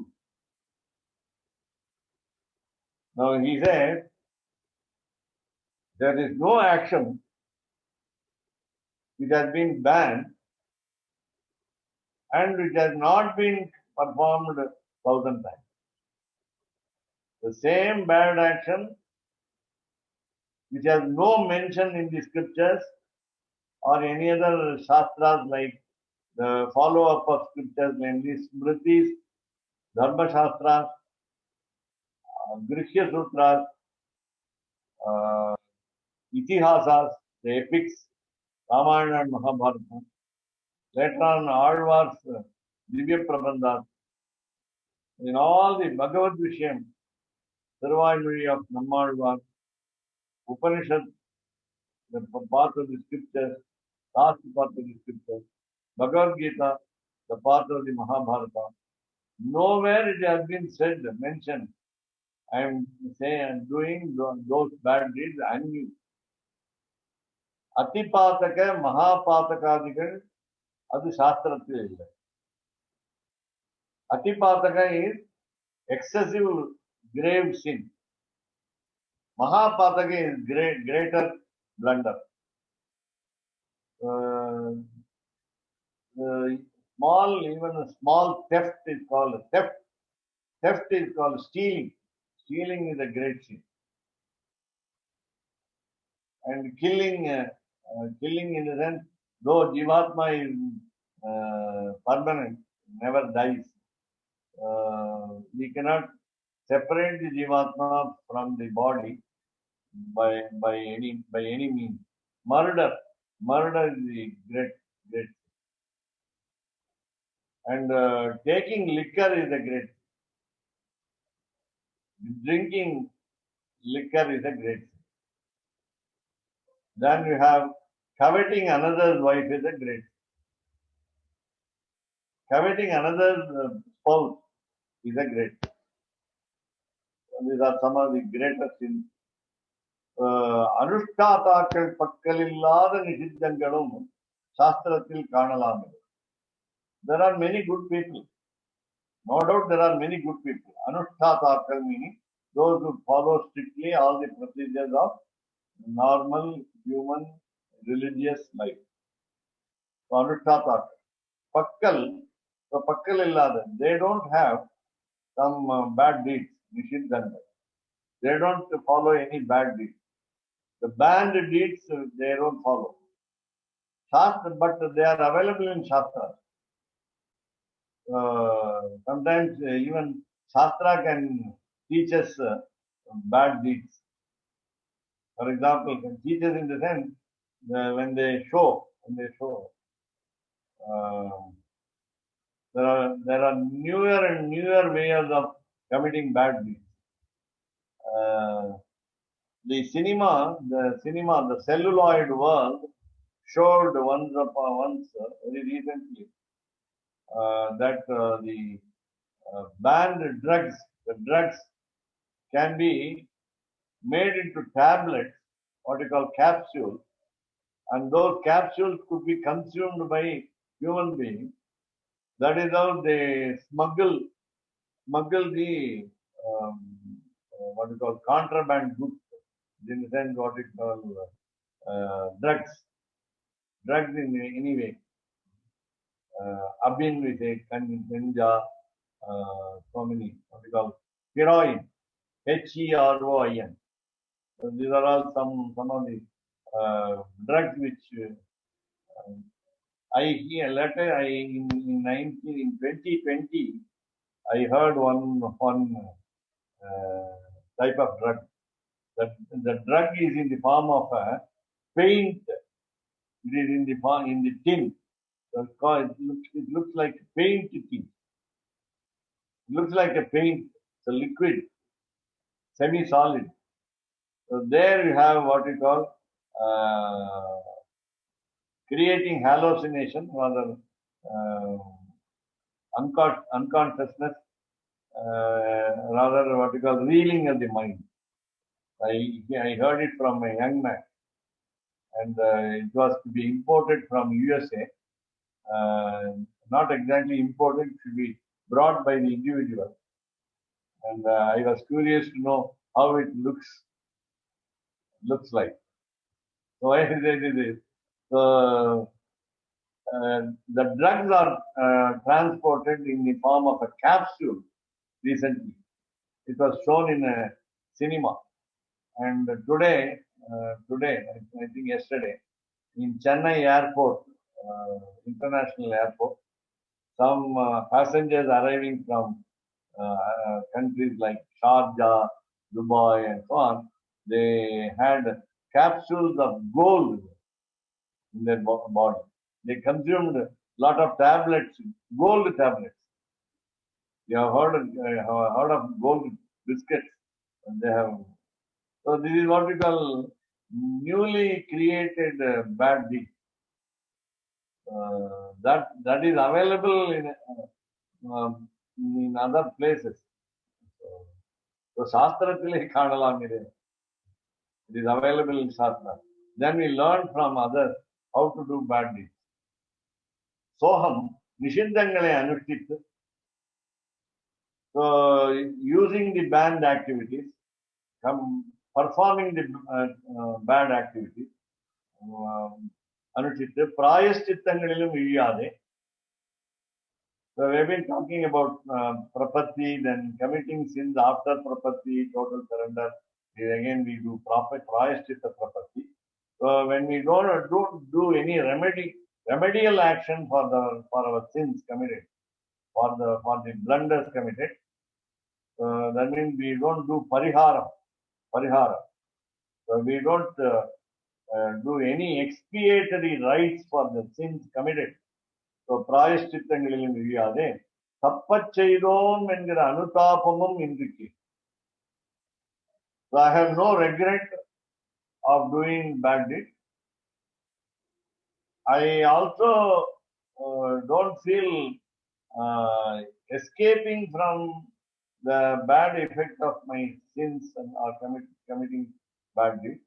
Now he said, there is no action which has been banned and which has not been performed 1,000 times. The same bad action which has no mention in the scriptures or any other shastras like the follow-up of scriptures, namely Smritis, Dharma Shastras, Grishya Sutras, Itihasas, the epics, Ramayana and Mahabharata. Later on, Alvar's Divya Prabandhas. In all the Bhagavad Vishayam, Sarvayamuri of Nammalvar, Upanishad, the part of the scriptures, last part of the scriptures, Bhagavad Gita, the part of the Mahabharata. Nowhere it has been said, mentioned I am saying doing those bad deeds unused. Atipataka, Mahapatakaadigal, adu Shastrathil illa. Atipataka is excessive grave sin. Mahapataka is greater blunder. Uh, even a small theft is called theft. Theft is called stealing. Stealing is a great sin. And killing in the sense, though Jivatma is permanent, never dies. We cannot separate the Jivatma from the body by any means. Murder is the great. And taking liquor is a great. Drinking liquor is a great. Then you have coveting another's wife is a great. Coveting another's spouse is a great. These are some of the greatest sins. அனுஷ்டாதாக்கள் பக்கலில்லாத நிஷித்தங்களும் சாஸ்திரத்தில் காணலாம். There are many good people. No doubt there are many good people. Anushtatakal meaning those who follow strictly all the procedures of normal human religious life. So Anushtatakal. Pakkal, so Pakkal illada, they don't have some bad deeds, Nishiddhanga. They don't follow any bad deeds. The banned deeds they don't follow. Shastra, but they are available in Shastra. Sometimes even Shastra can teach us bad deeds. For example, can teach us in the sense when they show, there are newer and newer ways of committing bad deeds. The celluloid world showed once very recently that the banned drugs, the drugs can be made into tablets, what you call capsules, and those capsules could be consumed by human beings. That is how they smuggle the what you call contraband goods, in the sense what you call drugs in any way. Abin we say, ganja, so many, what you call heroin, HEROIN. So these are all some of the drugs which in 2020 I heard one type of drug. That the drug is in the form of a paint. It is in the tin. So it looks like paint tin. It looks like a paint. It's a liquid, semi-solid. So there you have what you call creating hallucination, rather unconsciousness, rather what you call reeling of the mind. I heard it from a young man, and it was to be imported from USA. Not exactly imported, it should be brought by the individual. And I was curious to know how it looks like. So I said this. So the drugs are transported in the form of a capsule. Recently, it was shown in a cinema, and today, I think yesterday, in Chennai Airport, international airport, some passengers arriving from countries like Sharjah, Dubai, and so on, they had capsules of gold in their body. They consumed a lot of tablets, gold tablets. You have heard of gold biscuits. They have. So this is what we call newly created bad deed. That is available in other places. So Shastratile Kanalamire. It is available in Shastra. Then we learn from others how to do bad deeds. Soham, Nishindangale Anushtit. So using the banned activities, performing the bad activities, Anushtit, Prayashchitangalilum Viyade. So we have been talking about prapatti, then committing sins after prapatti, total surrender. Again, we do prayashchitta prapatti. So when we don't do any remedial action for our sins committed, for the blunders committed, that means we don't do parihara. So we don't do any expiatory rites for the sins committed. So பிராயஷ்சித்தங்களிலும் இழியாதே தப்பச் செய்தோம் என்கிற அனுதாபமும் இன்றைக்கு. So I have no regret of doing bad deeds. I also don't feel escaping from the bad effect of my sins and or committing bad deeds.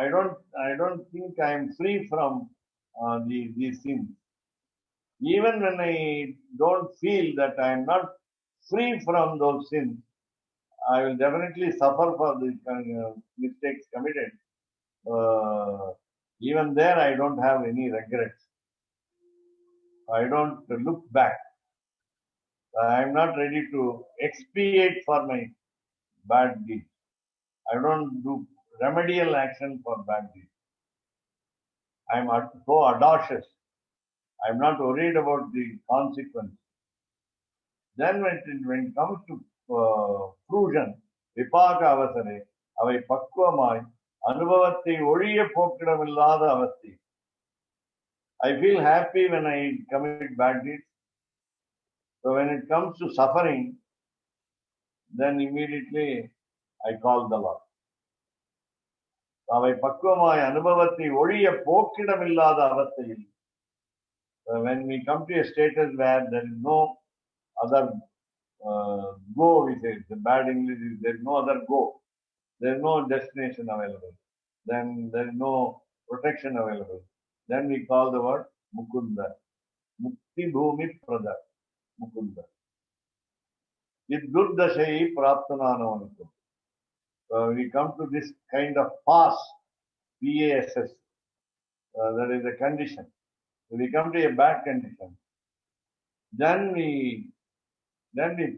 I don't think I am free from these sins. Even when I don't feel that I am not free from those sins, I will definitely suffer for the mistakes committed. Even there, I don't have any regrets. I don't look back. I am not ready to expiate for my bad deeds. I don't do remedial action for bad deeds. I am so audacious. I am not worried about the consequence. Then when it comes to fruition, vipaka avasare, avai pakvamai, anubhavatti ஒழிய போக்கிடமில்லாத அவஸ்தை. I feel happy when I commit bad deeds. So when it comes to suffering, then immediately I call the Lord. அவை பக்குவமாய் அனுபவத்தை ஒழிய போக்கிடமில்லாத அவஸ்தையில். When we come to a status where there is no other go, we say the bad English is there is no other go. There is no destination available. Then there is no protection available. Then we call the word Mukunda. Mukti Bhumi Prada. Mukunda. It Durdashai Praptananavanakam. We come to this kind of pass, PASS. That is a condition. We come to a bad condition. Then we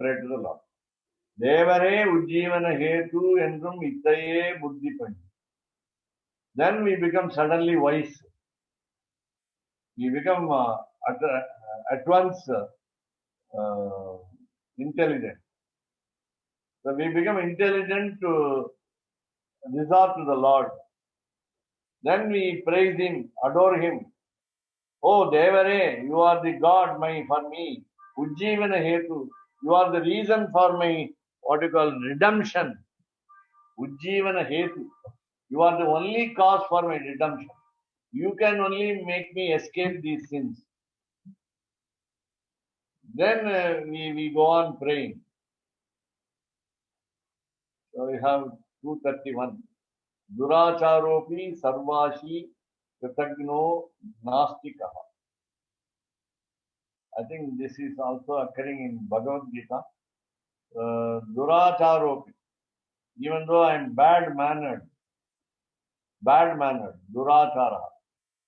pray to the Lord. Devare Ujjivana Hetu Endrum Ittaye Buddhi Pani. Then we become suddenly wise. We become at once intelligent. So we become intelligent to resort to the Lord. Then we praise Him, adore Him. Oh Devare, you are the God for me. Ujjivana Hetu, you are the reason for my redemption. Ujjivana Hetu, you are the only cause for my redemption. You can only make me escape these sins. Then we go on praying. So we have 231. Duracharopi sarvashi kritagno nastikaha. I think this is also occurring in Bhagavad Gita. Duracharopi. Even though I am bad-mannered, durachara.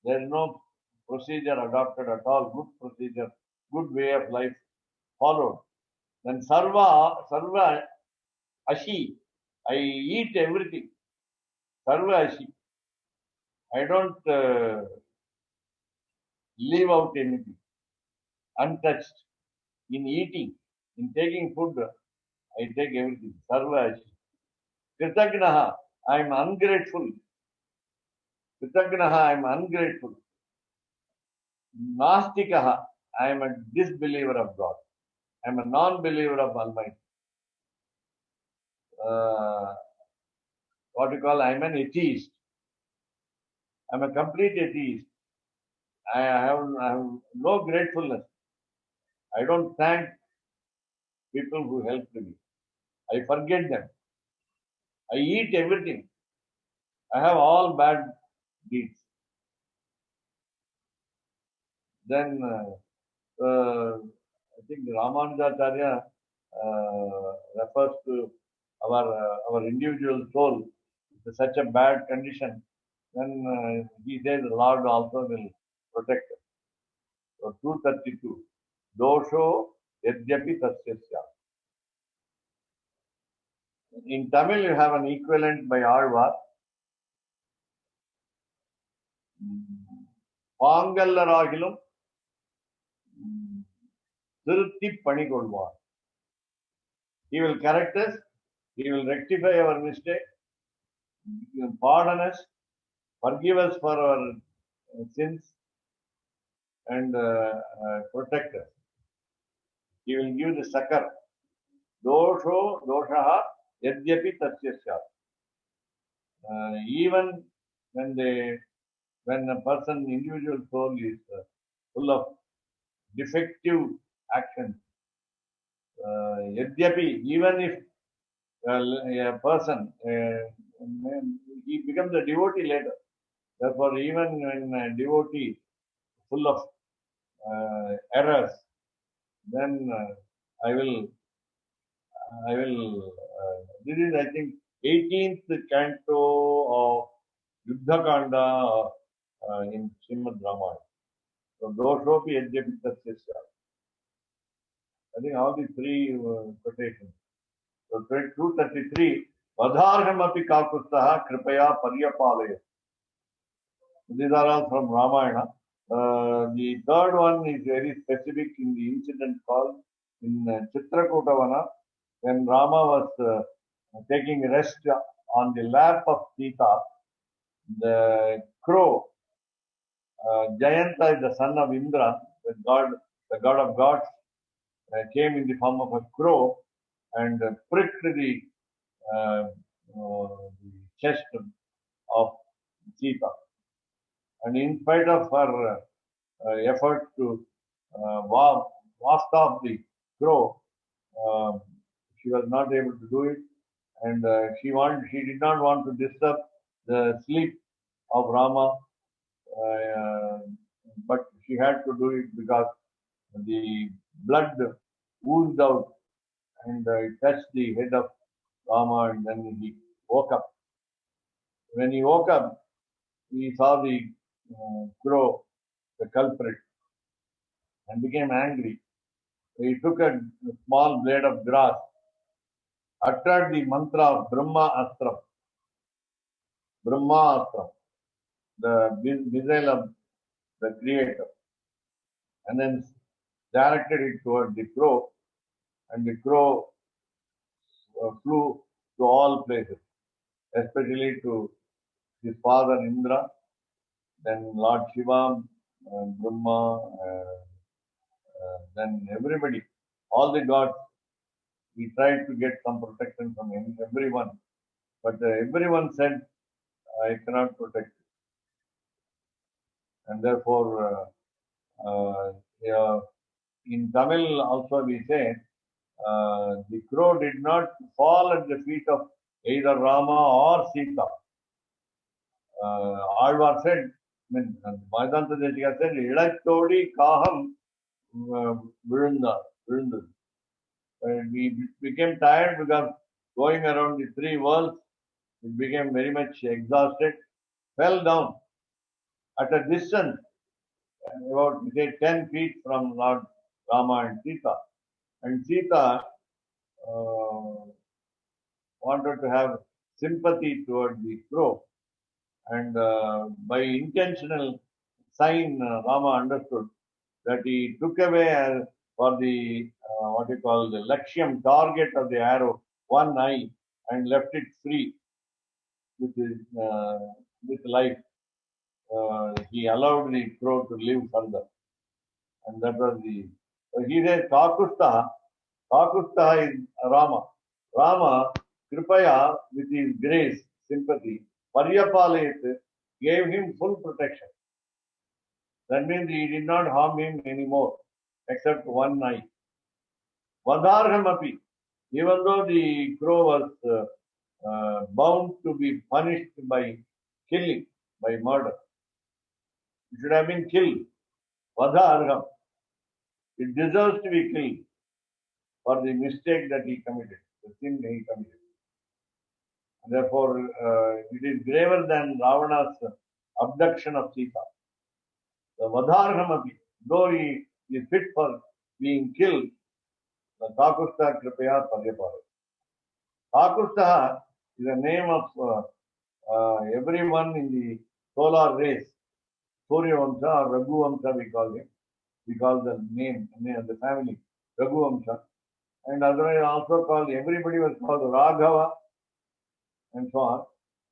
There is no procedure adopted at all, good procedure, good way of life followed. Then sarva ashi. I eat everything. Sarva ashi. I don't leave out anything untouched. In eating, in taking food, I take everything. Sarva ashi. Kritagnaha, I am ungrateful. Kritagnaha, I am ungrateful. Nastikaha, I am a disbeliever of God. I am a non-believer of Almighty. What you call, I am an atheist. I am a complete atheist. I have no gratefulness. I don't thank people who helped me. I forget them. I eat everything. I have all bad deeds. Then I think Ramanujacharya refers to our individual soul to such a bad condition. Then he says the Lord also will protect us. So 232. Dosho yadyapi tasyasya. In Tamil, you have an equivalent by Alvar. பாங்கல்லராகிலும் திருத்தி பணி கொள்வார். He will correct us, he will rectify our mistake, he will pardon us, forgive us for our sins, and protect us. He will give the succor. Doshaha yadyapi tasyasya. Even when a person, individual soul is full of defective actions, yadyapi, even if a person he becomes a devotee later. Therefore, even when a devotee full of errors, then I will. This is, I think, 18th canto of Yuddha Kanda in Srimad Ramayana. So, Doshopi Yadyapi Tasyasya. I think all the three quotations. So, 233. Vadharhamapi kakustaha kripaya paryapalaya. These are all from Ramayana. The third one is very specific in the incident called in Chitrakootavana, when Rama was taking rest on the lap of Sita. The crow, Jayanta is the son of Indra, the god of gods, came in the form of a crow and pricked the chest of Sita. And in spite of her effort to wast off the crow, she was not able to do it, and she did not want to disturb the sleep of Rama, but she had to do it because the blood oozed out and it touched the head of Rama, and then he woke up. When he woke up, he saw the crow, the culprit, and became angry. He took a small blade of grass, uttered the mantra of Brahma Astram, the missile of the Creator, and then directed it toward the crow, and the crow flew to all places, especially to his father Indra, then Lord Shiva, Brahma, then everybody, all the gods. He tried to get some protection from everyone, but everyone said, I cannot protect you. And therefore, in Tamil also we say, the crow did not fall at the feet of either Rama or Sita. Alvar said, Vedanta Desika said, Ilattodi kaham virundu. We became tired because going around the three worlds, it became very much exhausted, fell down at a distance, about 10 feet from Lord Rama and Sita. And Sita wanted to have sympathy toward the crow. And by intentional sign, Rama understood that he took away for the, what you call the Lakshyam, target of the arrow, one eye, and left it free with life. He allowed the crow to live further. And that was he said, Kakustaha is Rama. Rama, Kripaya, with his grace, sympathy, Paryapalayat, gave him full protection. That means he did not harm him anymore, except one eye. Vadharhamapi, Even though the crow was bound to be punished by killing, by murder, it should have been killed. Vadha arham. It deserves to be killed for the mistake that he committed, the sin he committed. Therefore, it is graver than Ravana's abduction of Sita. The Vadharhamapi, though he is fit for being killed, the Kakusta Kripaya Padyapara. Kakusta is a name of everyone in the solar race. Surya Vamsa or Raghu Vamsa we call him. We call the name of the family, Raghu Vamsa. And otherwise also called, everybody was called Raghava and so on.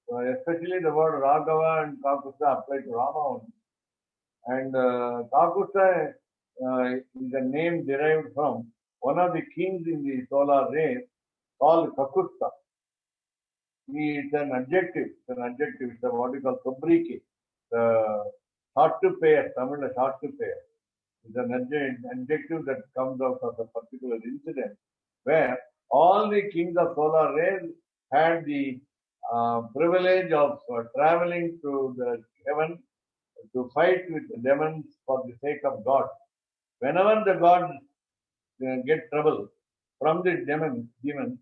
So especially the word Raghava and Kakusta apply to Rama only. And Kakusta is a name derived from one of the kings in the solar race called Kakusta. It's an adjective. It's a what we call sobriquet. The short to pair, Tamil short to pair. It's an adjective that comes out of a particular incident where all the kings of solar race had the privilege of traveling to the heaven to fight with the demons for the sake of God. Whenever the gods get trouble from the demons,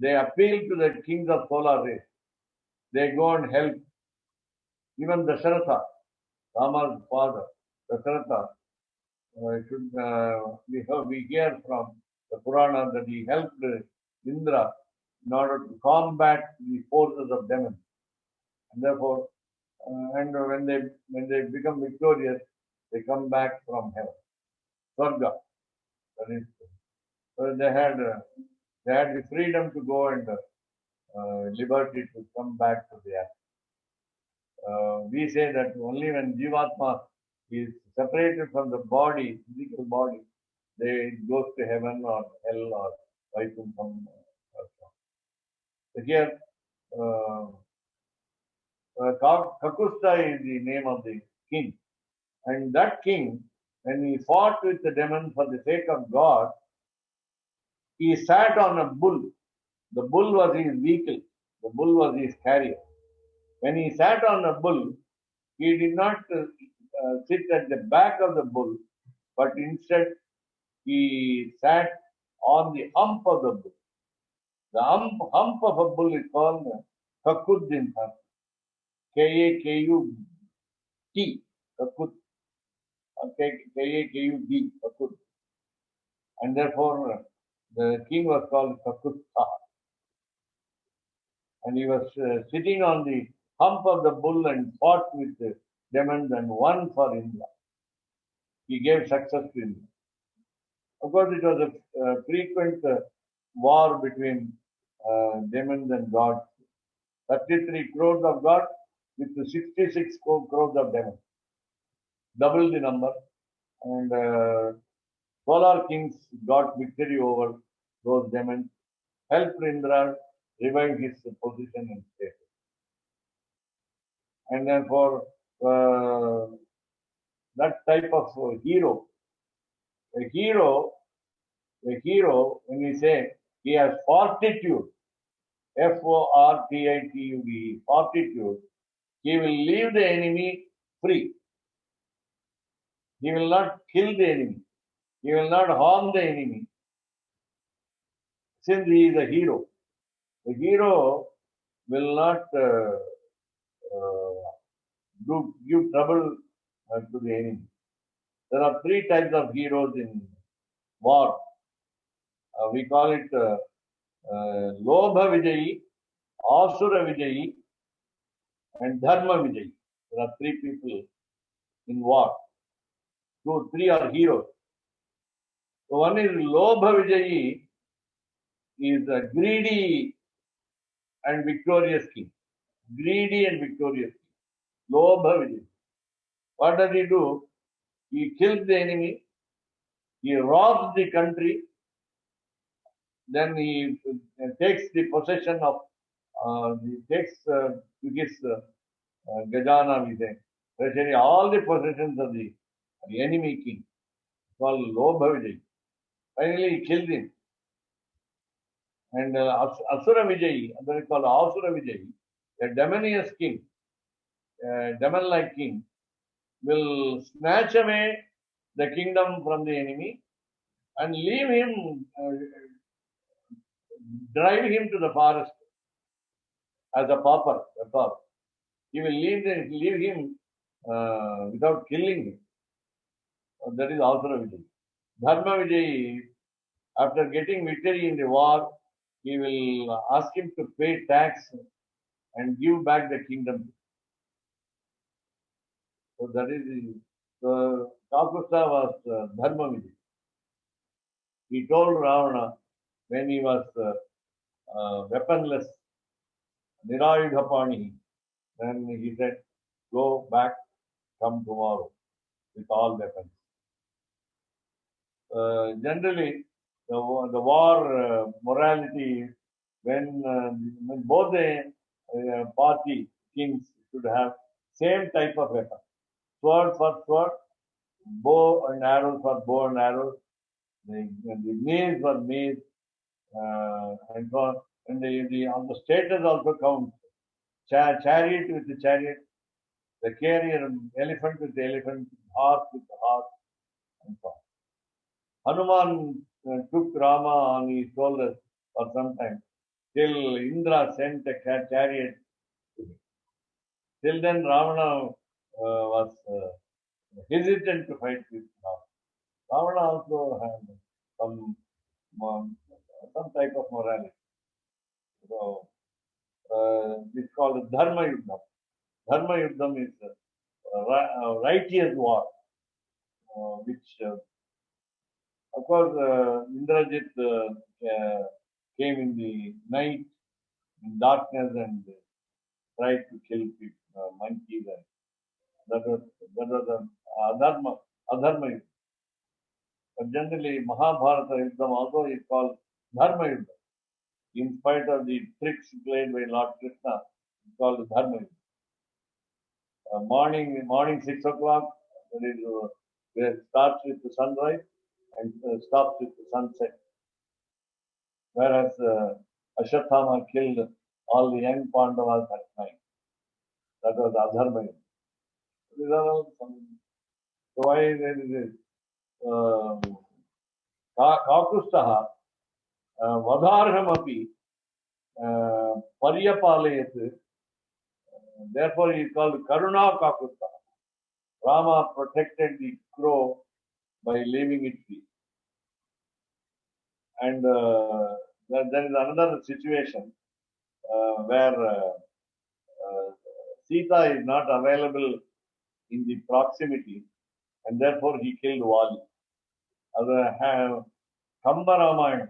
they appeal to the kings of solar race. They go and help. Even Dasharatha, Rama's father, Dasharatha, we hear from the Purana that he helped Indra in order to combat the forces of demons. And therefore, and when they become victorious, they come back from heaven, Swarga. That is, so they had the freedom to go and liberty to come back to the earth. We say that only when Jivatma is separated from the body, physical body, they goes to heaven or hell or Vaikuntha. So here, Kakusta is the name of the king. And that king, when he fought with the demon for the sake of God, he sat on a bull. The bull was his vehicle. The bull was his carrier. When he sat on a bull, he did not sit at the back of the bull, but instead he sat on the hump of the bull. The hump of a bull is called Kakuddin. K-A-K-U-T. Kakut. K-A-K-U-D. Kakut. And therefore, the king was called Kakutha. And he was sitting on the hump of the bull and fought with the demons and won for Indra. He gave success to Indra. Of course, it was a frequent war between demons and gods. 33 crores of gods with 66 crores of demons. Double the number. And solar kings got victory over those demons, helped Indra revive his position and status. And then for that type of hero, a hero, when we say he has fortitude, Fortitude, fortitude, he will leave the enemy free. He will not kill the enemy. He will not harm the enemy. Since he is a hero, the hero will not give trouble to the enemy. There are three types of heroes in war. We call it Lobha Vijayi, Asura Vijayi, and Dharma Vijayi. There are three people in war. 2, 3 are heroes. So one is Lobha Vijayi, is a greedy and victorious king. Greedy and victorious king. Lobha Vijayi. What does he do? He kills the enemy, he robs the country, then he takes the possession of, he takes his Gajana, we say, especially all the possessions of the enemy king, called Lobha Vijay. Finally, he kills him. And Asura Vijayi, that is called Asura Vijayi, a demonious king, a demon-like king, will snatch away the kingdom from the enemy and leave him, drive him to the forest as a pauper. That's all. He will leave him without killing him. That is Asura Vijayi. Dharma Vijayi, after getting victory in the war, he will ask him to pay tax and give back the kingdom. So that is Kakusta was Dharma Vijayi. He told Ravana when he was weaponless, Nirayudhapani, then he said, go back, come tomorrow with all weapons. Generally, the war morality, when both the party kings should have same type of weapon. Sword for sword, bow and arrows for bow and arrows, the mace for mace, and so on. And the status also counts. Chariot with the chariot, the carrier, elephant with the elephant, horse with the horse, and so on. Hanuman took Rama on his shoulders for some time, till Indra sent a chariot to him. Till then, Ravana was hesitant to fight with Rama. Ravana also had some type of morality. So, it's called Dharma Yuddham. Dharma Yuddham is a righteous war, which, of course, Indrajit came in the night, in darkness, and tried to kill people, monkeys. And that was an adharma Yuddham. But generally, Mahabharata Yuddham also is called Dharma Yuddham. In spite of the tricks played by Lord Krishna, it's called Dharma Yuddham. Morning 6 o'clock, that is, where it starts with the sunrise and stops with the sunset. Whereas Ashwatthama killed all the young Pandavas at night. That was Adharma Yuddham. These are all some. So why there is this Kakustaha Vadharhamapi Paryapalayat. Therefore, he is called Karuna Kakustaha. Rama protected the crow by leaving it free. And there is another situation where Sita is not available in the proximity, and therefore he killed Vali. Kamba Ramayana,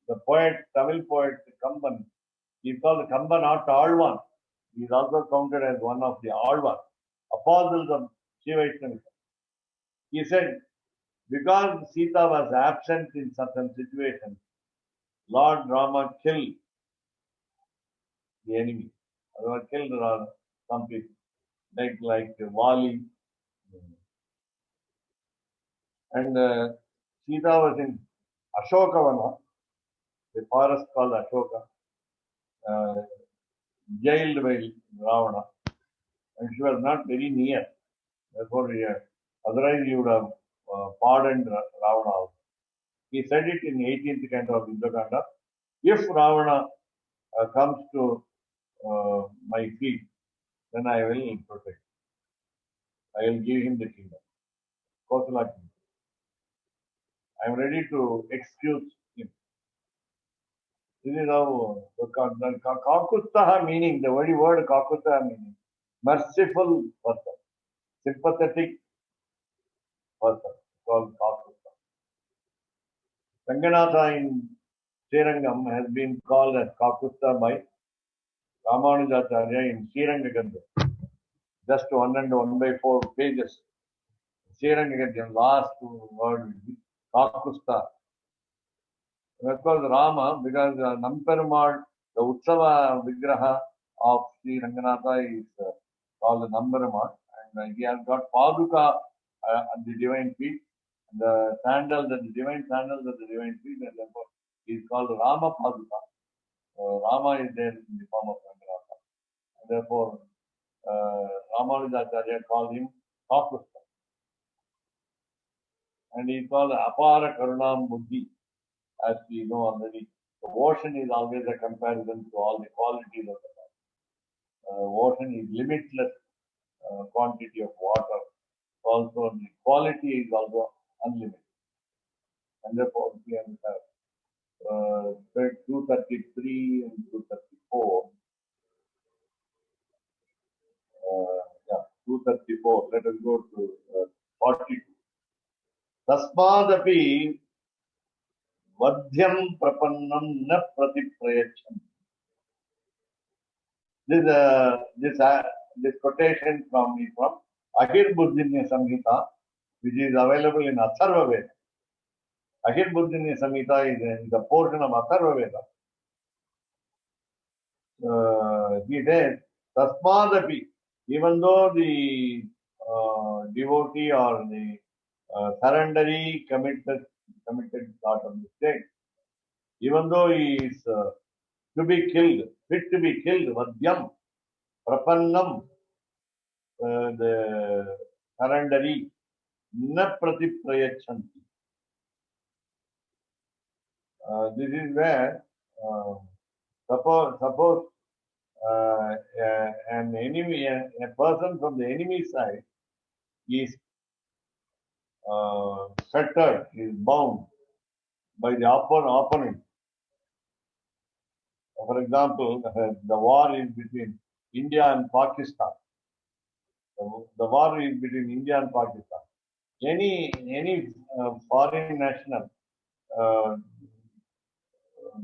the poet, Tamil poet Kamban, he is called Kamba, not Alvan. He is also counted as one of the Alvan, apostles of Shiva Vaishnava. He said, because Sita was absent in certain situations, Lord Rama killed the enemy. Or killed some people, like Vali. And Sita was in Ashokavana, the forest called Ashoka, jailed by Ravana. And she was not very near. Therefore, otherwise he would have pardoned Ravana also. He said it in 18th canto of Yudhakanda. If Ravana comes to my feet, then I will protect. I will give him the kingdom. Kosala kingdom. I am ready to excuse him. This is how the Kakustaha meaning, the very word Kakustaha meaning, merciful person, sympathetic person, called Kakustaha. Ranganatha in Srirangam has been called as Kakusta by Ramanujacharya in Srirangagandha. Just 101/4 pages. Srirangagandha, last word will be Kakusta. That's called Rama because Namperumal, the Utsava Vigraha of Sri Ranganatha is called Namperumal, and he has got Paduka at the divine feet, the divine sandals at the divine feet, and therefore he is called Rama Paduka. Rama is there in the form of Ranganatha. Therefore, Ramanujacharya called him Kapusta. And he called Apara Karunam Buddhi. As we know already, the ocean is always a comparison to all the qualities of the Lord. Ocean is limitless quantity of water. Also, the quality is also unlimited. And therefore, we have 233 and 234. Yeah, 234. Let us go to 42. Tasmadapi vadhyam prapannam na pratiprayachan. This quotation from Ahirbuddhinya Samhita, which is available in Atharva Veda. Ahirbuddhinya Samhita is a portion of Atharva Veda. He says, Tasmadapi, even though the devotee or the surrendery committed sort of mistake, even though he is to be killed, fit to be killed, Vadhyam, Prapannam, the surrendery, na pratiprayachanti. This is where suppose an enemy, a person from the enemy side is fettered, is bound by the opponent. For example, the war is between India and Pakistan. The war is between India and Pakistan. Any foreign national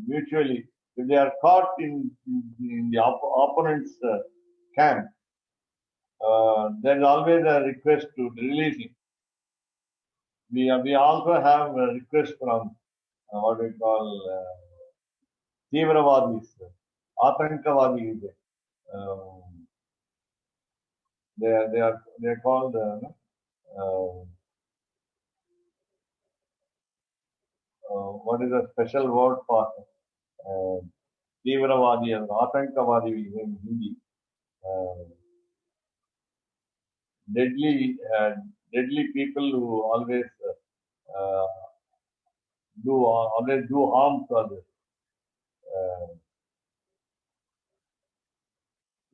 mutually, if they are caught in the opponent's camp, there is always a request to release him. We also have a request from what we call Tivravadis, Atankavadis. They are called what is a special word for Tivravadi and Atankavadi in Hindi. Deadly people who always do harm to others.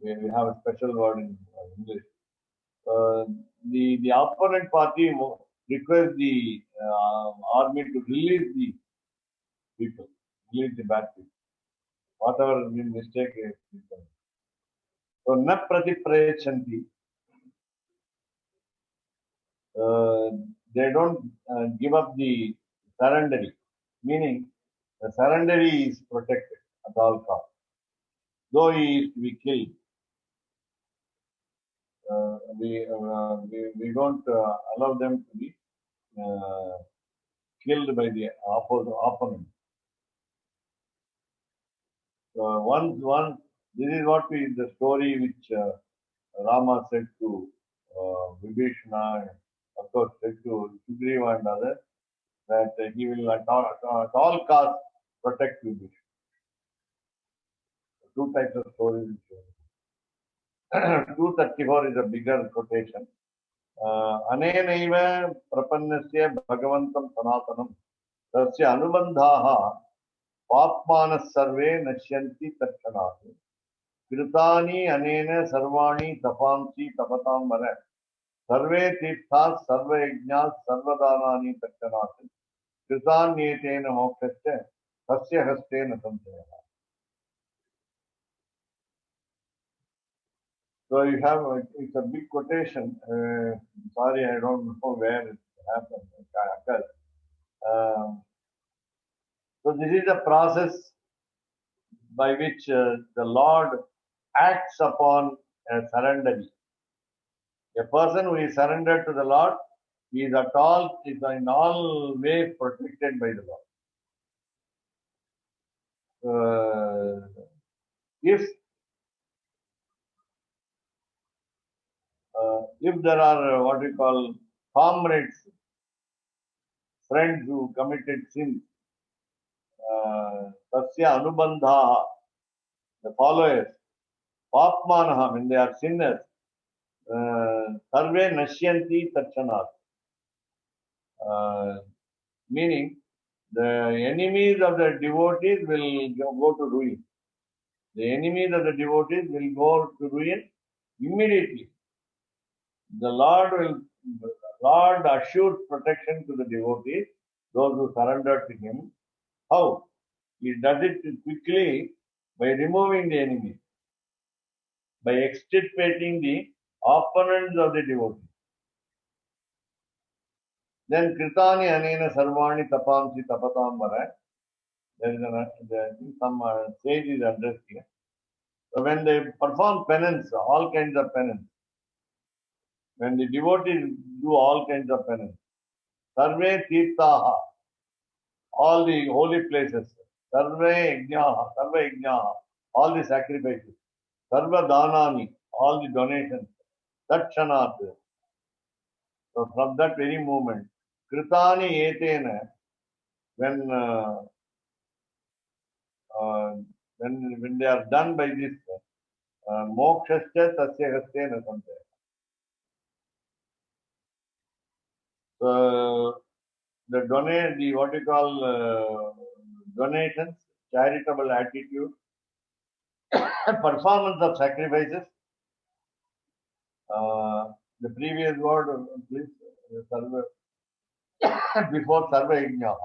We have a special word in English. The opponent party requests the army to release the people, release the bad people, whatever the mistake is. So, na pratiprayachanti. They don't give up the surrendery, meaning the surrendery is protected at all costs. Though he is to be killed, we don't allow them to be killed by the opponent. This is what the story which Rama said to Vibhishana, and of course said to Sugriva and others, that he will at all costs protect Vibhishana. Two types of stories. 234 is a bigger quotation. Anenaiva prapannasya bhagavantam sanatanam tasya anubandhaha papmanas sarve nashyanti takshanati kritani anena sarvani tapansi tapatam vara sarve tirthas sarva yajnas sarvadanani takshanati kritanyetena mokshasya tasya hastena samsaya. So you have, it's a big quotation. Sorry, I don't know where it happened. So this is a process by which the Lord acts upon a surrender. A person who is surrendered to the Lord is in all ways protected by the Lord. If there are what we call comrades, friends who committed sins, tasya anubandha, the followers, papmanaha, when they are sinners, sarve nashyanti tachanat. Meaning, the enemies of the devotees will go to ruin. The enemies of the devotees will go to ruin immediately. The Lord assures protection to the devotees, those who surrender to Him. How? He does it quickly by removing the enemy, by extirpating the opponents of the devotee. Then Kritani Anena Sarvani Tapamsi Tapatam Vara. There is some sage is addressed here. So when they perform penance, all kinds of penance, when the devotees do all kinds of penance, Sarve Tirthaha, all the holy places, Sarve Yajnaha, all the sacrifices, Sarva Dhanani, all the donations, Tatshanat. So from that very moment, Kritani Etena, when when they are done by this, Mokshascha Tasya Hastena something. So the what you call donations, charitable attitude, performance of sacrifices. The previous word, please, before Sarva Yajna.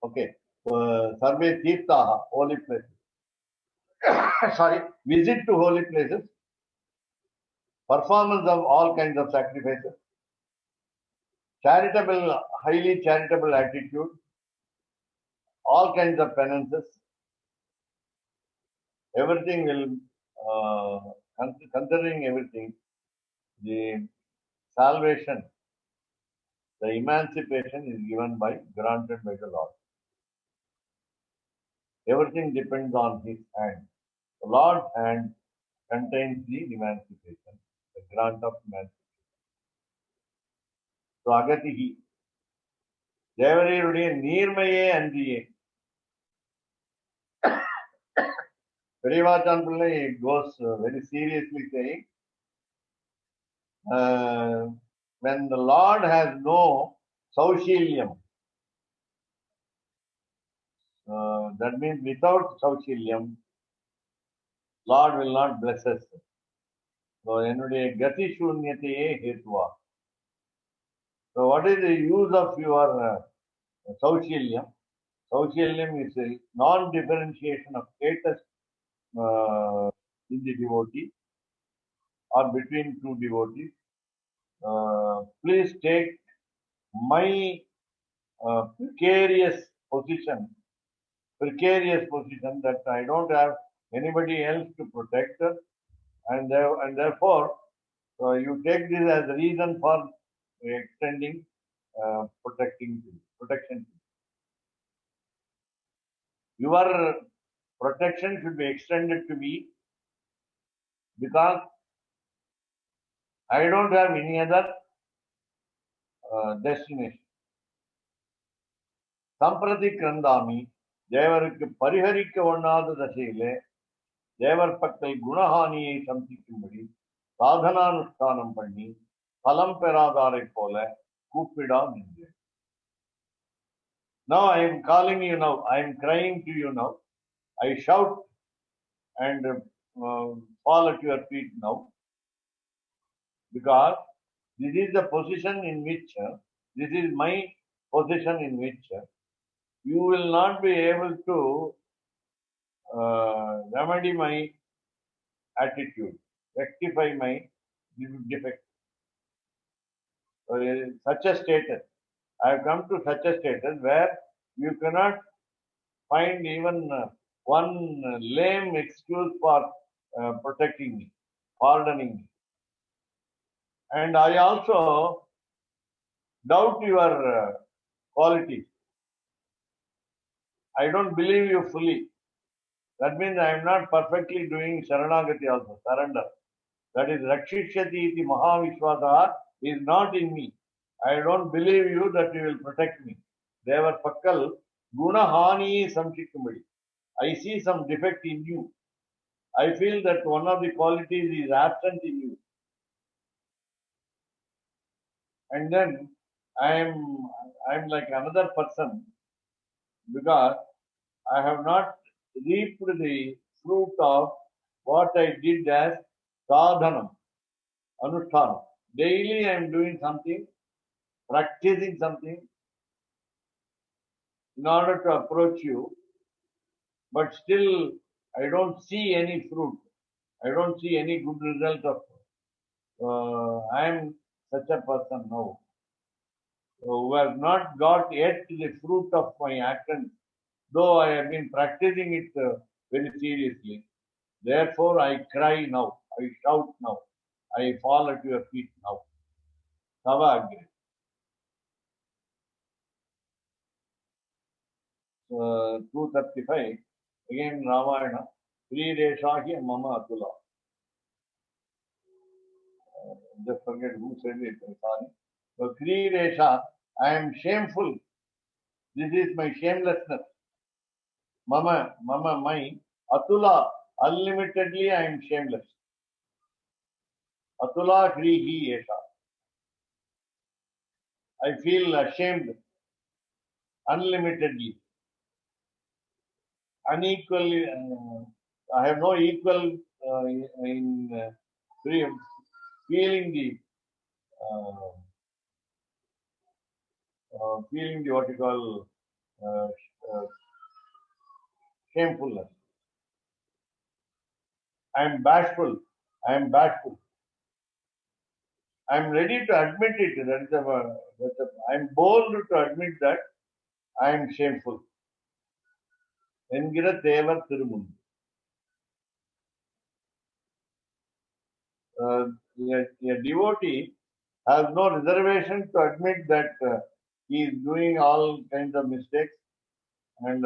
Okay. Sarve Tirtha, holy places. Sorry, visit to holy places, performance of all kinds of sacrifices, charitable, highly charitable attitude, all kinds of penances, everything will, considering everything, the salvation, the emancipation is given by, granted by the Lord. Everything depends on His hand. The Lord's hand contains the emancipation, the grant of emancipation. So, Agatihi, தேவரையுடைய நீர்மையே அன்றியே. Periyavachan Pillai goes very seriously saying, when the Lord has no saushilium, that means without saushilium, Lord will not bless us. So, என்னுடைய gati shunyataye hetva. So, what is the use of your saushilium? Saushilium is a non-differentiation of status in the devotee or between two devotees. Please take my precarious position that I don't have anybody else to protect, and therefore you take this as a reason for extending protection. Your protection should be extended to me because I don't have any other destination. Samprati Krandami, தேவருக்கு பரிஹரிக்க ஒண்ணாத தசையிலே தேவர் பக்கல் குணஹானியை சம்சிக்கும்படி சாதனானுஷ்டானம் பண்ணி பலம் பெறாதாரை போல கூப்பிடாம் என்று. Now I am calling you now, I am crying to you now, I shout and fall at your feet now, because this is the position in which, this is my position in which you will not be able to remedy my attitude, rectify my defect. So, such a status, I have come to such a status where you cannot find even one lame excuse for protecting me, pardoning me. And I also doubt your qualities. I don't believe you fully. That means I am not perfectly doing Sharanagati also, surrender. That is Rakshishyati iti Mahavishwasa is not in me. I don't believe you that you will protect me. Devar Pakkal Guna hani samshikumbadi. I see some defect in you. I feel that one of the qualities is absent in you. And then I'm like another person because I have not reaped the fruit of what I did as sadhanam, anushthanam. Daily I am doing something, practicing something in order to approach you, but still I don't see any fruit. I don't see any good result of I am such a person now who has not got yet the fruit of my actions, though I have been practicing it very seriously. Therefore, I cry now, I shout now, I fall at your feet now. Tava Agni. 235, again Ramayana, Sri Reshahi Mama Atula. Just forget who said it, I'm sorry. So, Sri Resha, I am shameful. This is my shamelessness. Mama, my Atula, unlimitedly I am shameless. Atula Krihi Esha. I feel ashamed unlimitedly, unequally. I have no equal in feeling the what you call uh, uh, shamefulness. I am bashful. I am bashful. I am ready to admit it. I am bold to admit that I am shameful. என்கிற தேவர் திருமுன். A devotee has no reservation to admit that he is doing all kinds of mistakes and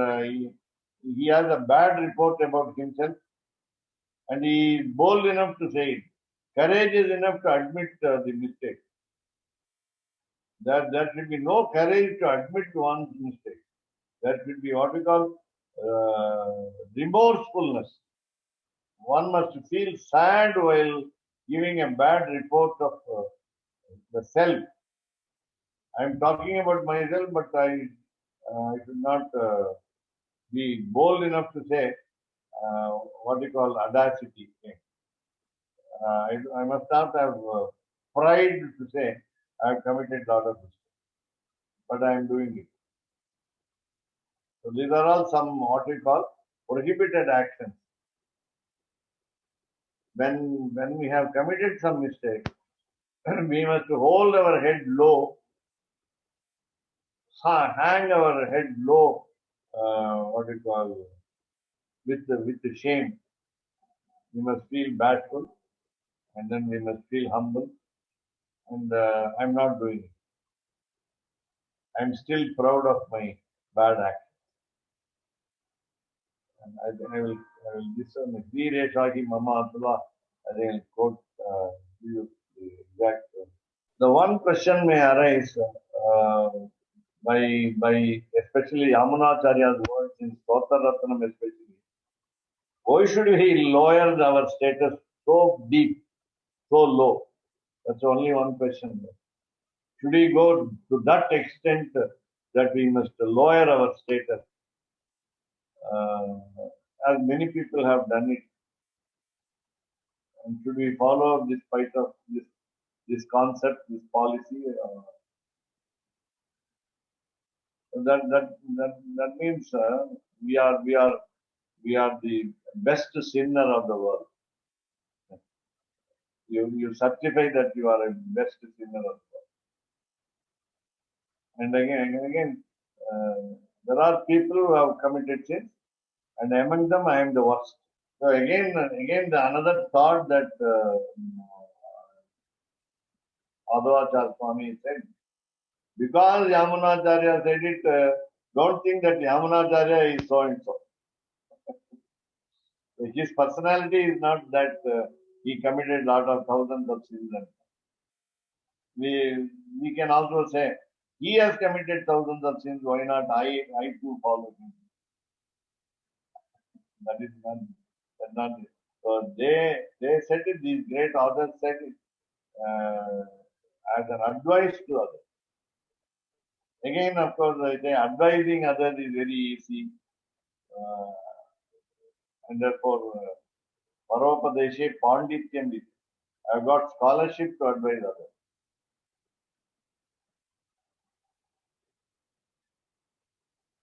he has a bad report about himself and he is bold enough to say it. Courage is enough to admit the mistake. There should be no courage to admit one's mistake. There should be what we call remorsefulness. One must feel sad while giving a bad report of the self. I am talking about myself, but I should not be bold enough to say what we call audacity. I must not have pride to say I have committed a lot of mistakes, but I am doing it. So these are all some what we call prohibited actions. When we have committed some mistake, we must hold our head low, hang our head low, what we call with the shame. We must feel bashful, and then we must feel humble. And I'm not doing it. I'm still proud of my bad act. And I will discern the Sri Reshaki Mama Atula. I think I'll quote to you the exact. The one question may arise by especially Yamunacharya's words in Stotra Ratnam especially. Why should we lower our status so deep, so low? That's only one question. Should we go to that extent that we must lower our status? As many people have done it. And should we follow despite of this concept, this policy? That means we are the best sinner of the world. You certify that you are a best sinner of the world. And again, there are people who have committed sins, and among them I am the worst. So again, another thought that Advaita Swami said, because Yamunacharya said it, don't think that Yamunacharya is so and so. His personality is not that he committed lot of thousands of sins. We can also say He has committed thousands of sins. Why not I too follow him? That is not. That's not it. So they said it. These great authors said it as an advice to others. Again, of course, I say advising others is very easy, and therefore, Paropadeshe Pandityam is. I've got scholarship to advise others.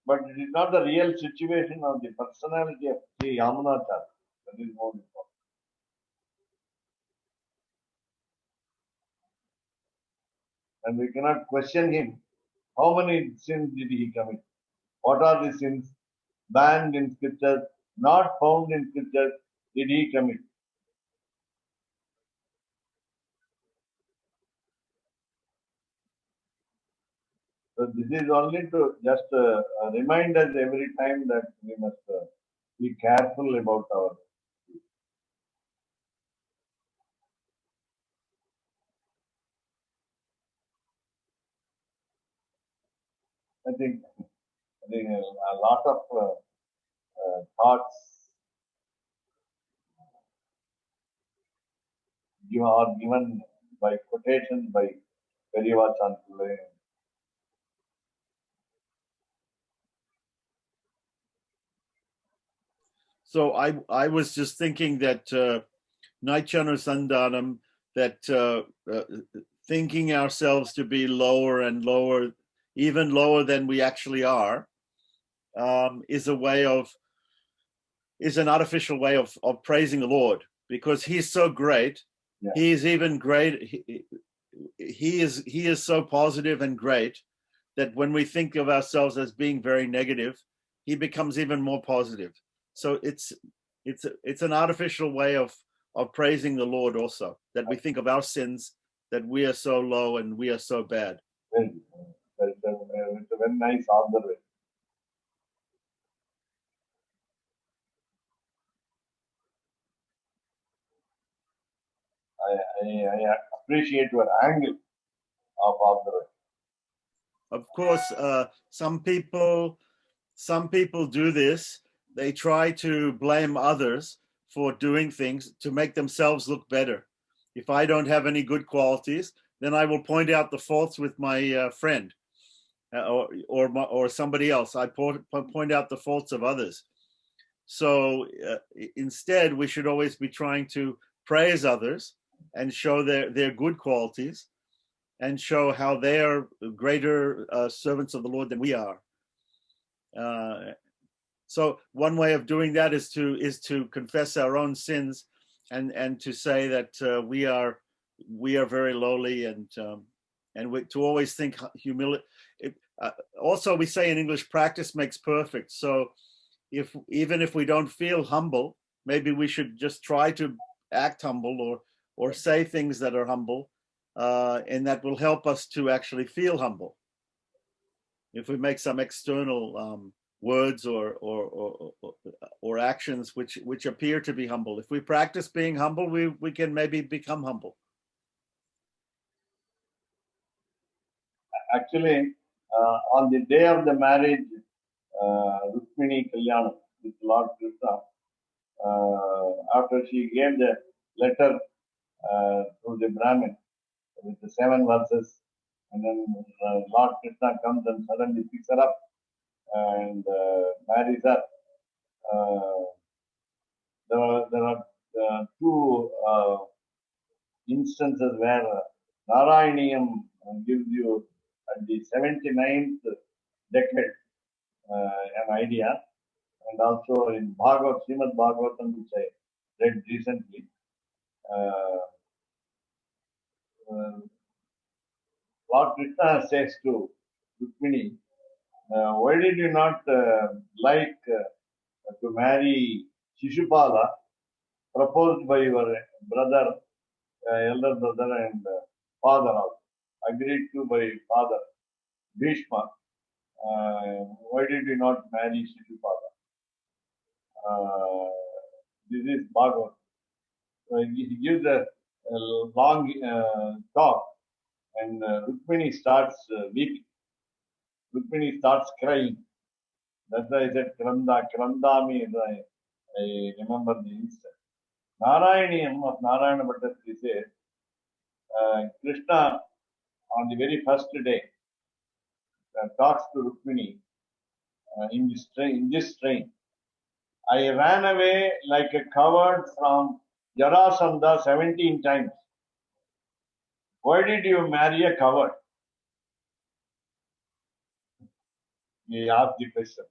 But it is not the real situation of the personality of Sri Yamunacharya. That is more important. And we cannot question him. How many sins did he commit? What are the sins banned in scriptures, not found in scriptures, did he commit? So this is only to just remind us every time that we must be careful about our. I think a lot of thoughts are given by quotations by Periyavachan Pillai. So I was just thinking that Naichana Sandhanam, that thinking ourselves to be lower and lower, even lower than we actually are, is an artificial way of praising the Lord, because He's so great. Yeah. He is even great. He is so positive and great that when we think of ourselves as being very negative, He becomes even more positive. So it's an artificial way of praising the Lord also, that we think of our sins, that we are so low and we are so bad. It's a very nice observation. I appreciate your angle of observation. Of course, some people do this. They try to blame others for doing things to make themselves look better. If I don't have any good qualities, then I will point out the faults with my friend or somebody else. I point out the faults of others. So instead, we should always be trying to praise others and show their good qualities, and show how they are greater servants of the Lord than we are. So one way of doing that is to confess our own sins, and to say that we are very lowly, and to always think humility. Also, we say in English, practice makes perfect. So even if we don't feel humble, maybe we should just try to act humble, or say things that are humble, and that will help us to actually feel humble. If we make some external words or actions which appear to be humble, if we practice being humble, we can maybe become humble. Actually, on the day of the marriage, Rukmini Kalyanam with Lord Krishna, after she gave the letter to the Brahmin with the 7 verses, and then Lord Krishna comes and suddenly picks her up and marries her. There are 2 instances where Narayaniyam gives you at the 79th decade an idea, and also in Bhagavad, Srimad Bhagavatam, which I read recently, Lord Krishna says to Rukmini, why did you not like to marry Shishupala, proposed by your brother, elder brother and father also, agreed to by father Bhishma? Why did you not marry Shishupala? This is Bhagavad. He gives a long talk, and Rukmini starts weeping. Rukmini starts crying. That's why I said Krandami, and I remember the instant. Narayaniyam of Narayana Bhattacharya says, Krishna on the very first day talks to Rukmini in this strain. I ran away like a coward from Jarasandha 17 times. Why did you marry a coward? He asked the question.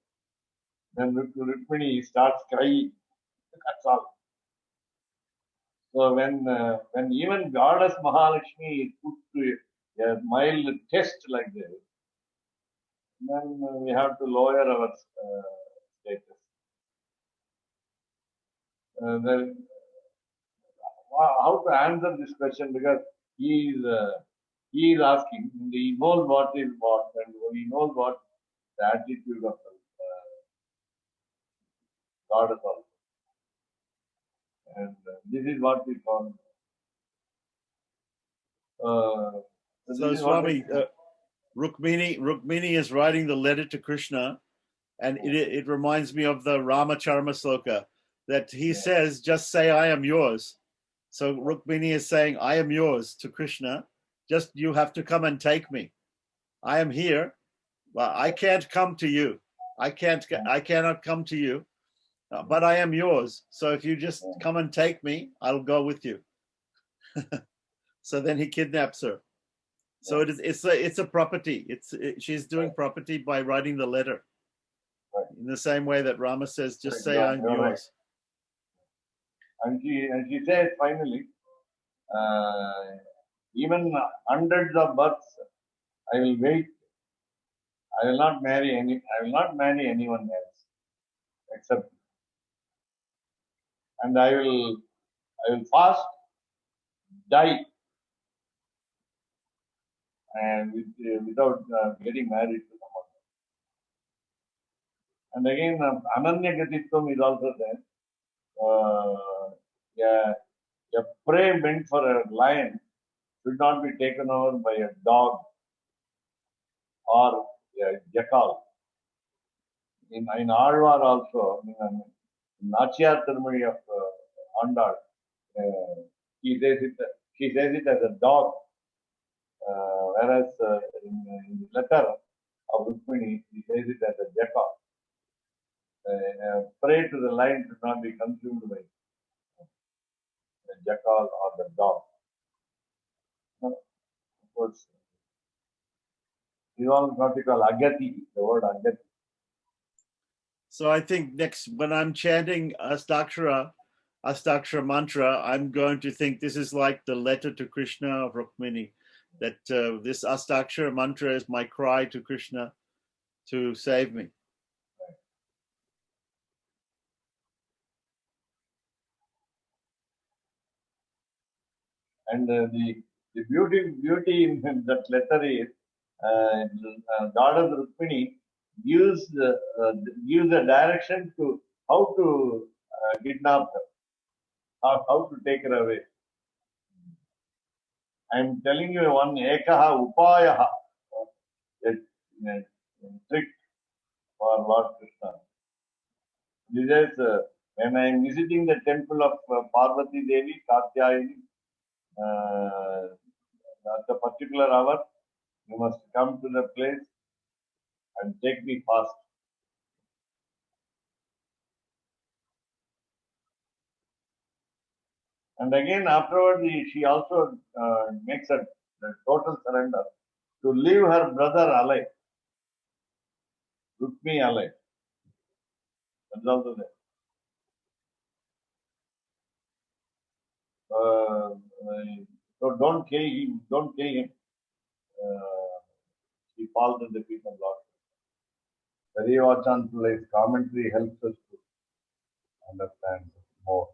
Then Rukmini starts crying. That's all. So when even Goddess Mahalakshmi is put to a mild test like this, then we have to lower our status. Then how to answer this question, because he is asking, he knows what is what, and he knows what the attitude of Goddess also. And this is what we call. So Swami, Rukmini is writing the letter to Krishna, and it reminds me of the Ramacharma sloka that he says, just say I am yours. So Rukmini is saying, I am yours to Krishna, just you have to come and take me. I am here, but I can't come to you. I cannot come to you, but I am yours. So if you just come and take me, I'll go with you. So then he kidnaps her. So it's a property. She's doing property by writing the letter. In the same way that Rama says, just say I'm yours. And she says finally, even hundreds of births, I will wait. I will not marry anyone else except, and I will fast, die, and without getting married to someone. And again, Ananya Gatitvam is also there. A prey meant for a lion should not be taken over by a dog or a jackal. In Alvar also, in Nachiyar Tirumazhi of Andal, she says it as a dog, whereas in the letter of Rukmini, he says it as a jackal. Prey to the lion should not be consumed by the jackal or the dog. Of course, this one is what we call agati, the word agati. So I think next, when I'm chanting Astakshara mantra, I'm going to think this is like the letter to Krishna of Rukmini, that this Astakshara mantra is my cry to Krishna to save me. And the beauty in that letter is Goddess Rukmini gives a direction to how to kidnap her, how to take her away. I am telling you one ekaha upayaha, a trick for Lord Krishna. This is when I am visiting the temple of Parvati Devi, Katyayani, at a particular hour, you must come to the place and take me fast. And again, afterwards, she also makes a total surrender to leave her brother alive, Rukmini alive. That's also there. So don't kill him. Don't kill him. He falls in the feet of Lord. Periyavachan's commentary helps us to understand more.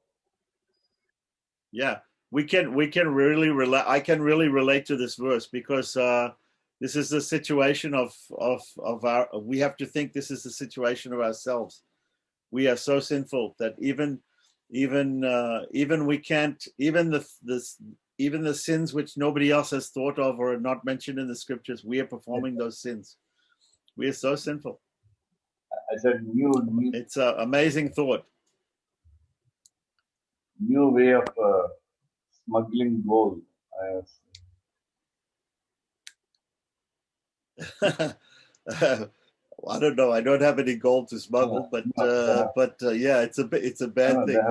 Yeah, we can really relate. I can really relate to this verse because this is the situation of our. We have to think this is the situation of ourselves. We are so sinful that even we can't, even the sins which nobody else has thought of or are not mentioned in the scriptures, we are performing those sins. We are so sinful. I said new It's an amazing thought. way of smuggling gold. I don't know. I don't have any gold to smuggle, but yeah, it's a bad They thing.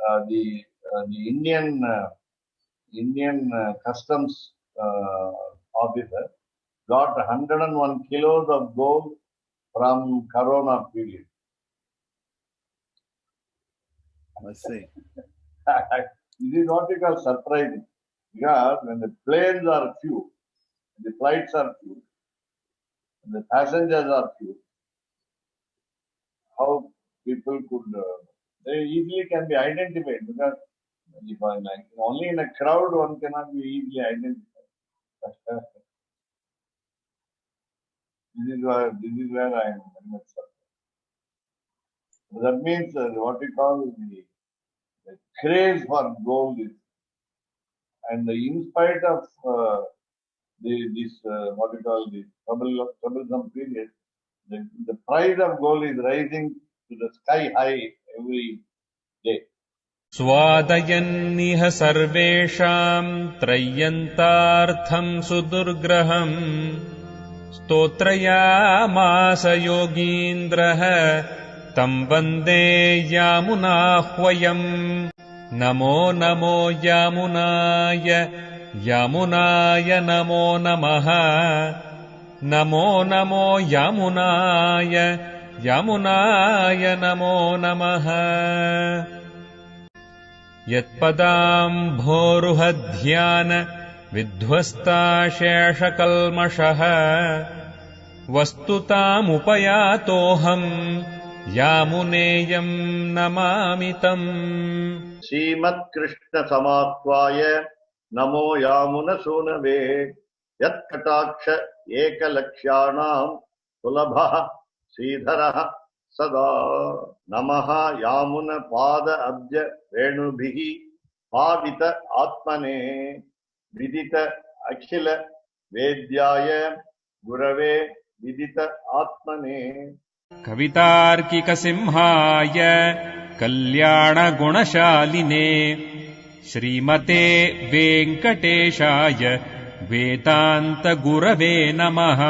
have the Indian customs officer got 101 kilos of gold from Corona period. I see. This is what we call surprising, because when the planes are few, the flights are few, and the passengers are few, how people could they easily can be identified, because if I like only in a crowd one cannot be easily identified. This is where I am very much surprised. That means what we call the craze for gold is, and in spite of this what we call the troublesome period, the price of gold is rising to the sky high every day. स्वादयन्निह सर्वेषाम् त्रय्यन्तार्थम् सुदुर्ग्रहम् स्तोत्रयामास योगीन्द्रः तम् वन्दे यामुनाह्वयम् नमो नमो यामुनाय यामुनाय नमो नमः नमो नमो यामुनाय यामुनाय नमो नमः यत्पदाम्भोरुहध्यान विध्वस्ताशेषकल्मषः वस्तुतामुपयातोऽहम् यामुनेयम् नमामि तम् Srimad Krishna Samattvaya Namo Yamuna Sunave Yat Kataksha Ekalakshanam Sulabha Sridharaha Sada Namaha Yamuna Pada Abja Venubhihi Pavita Atmane Vidita Akhila Vedyaya Gurave Vidita Atmane. कवितार्किकसिंहाय कल्याणगुणशालिने श्रीमते वेङ्कटेशाय वेदान्तगुरवे नमः।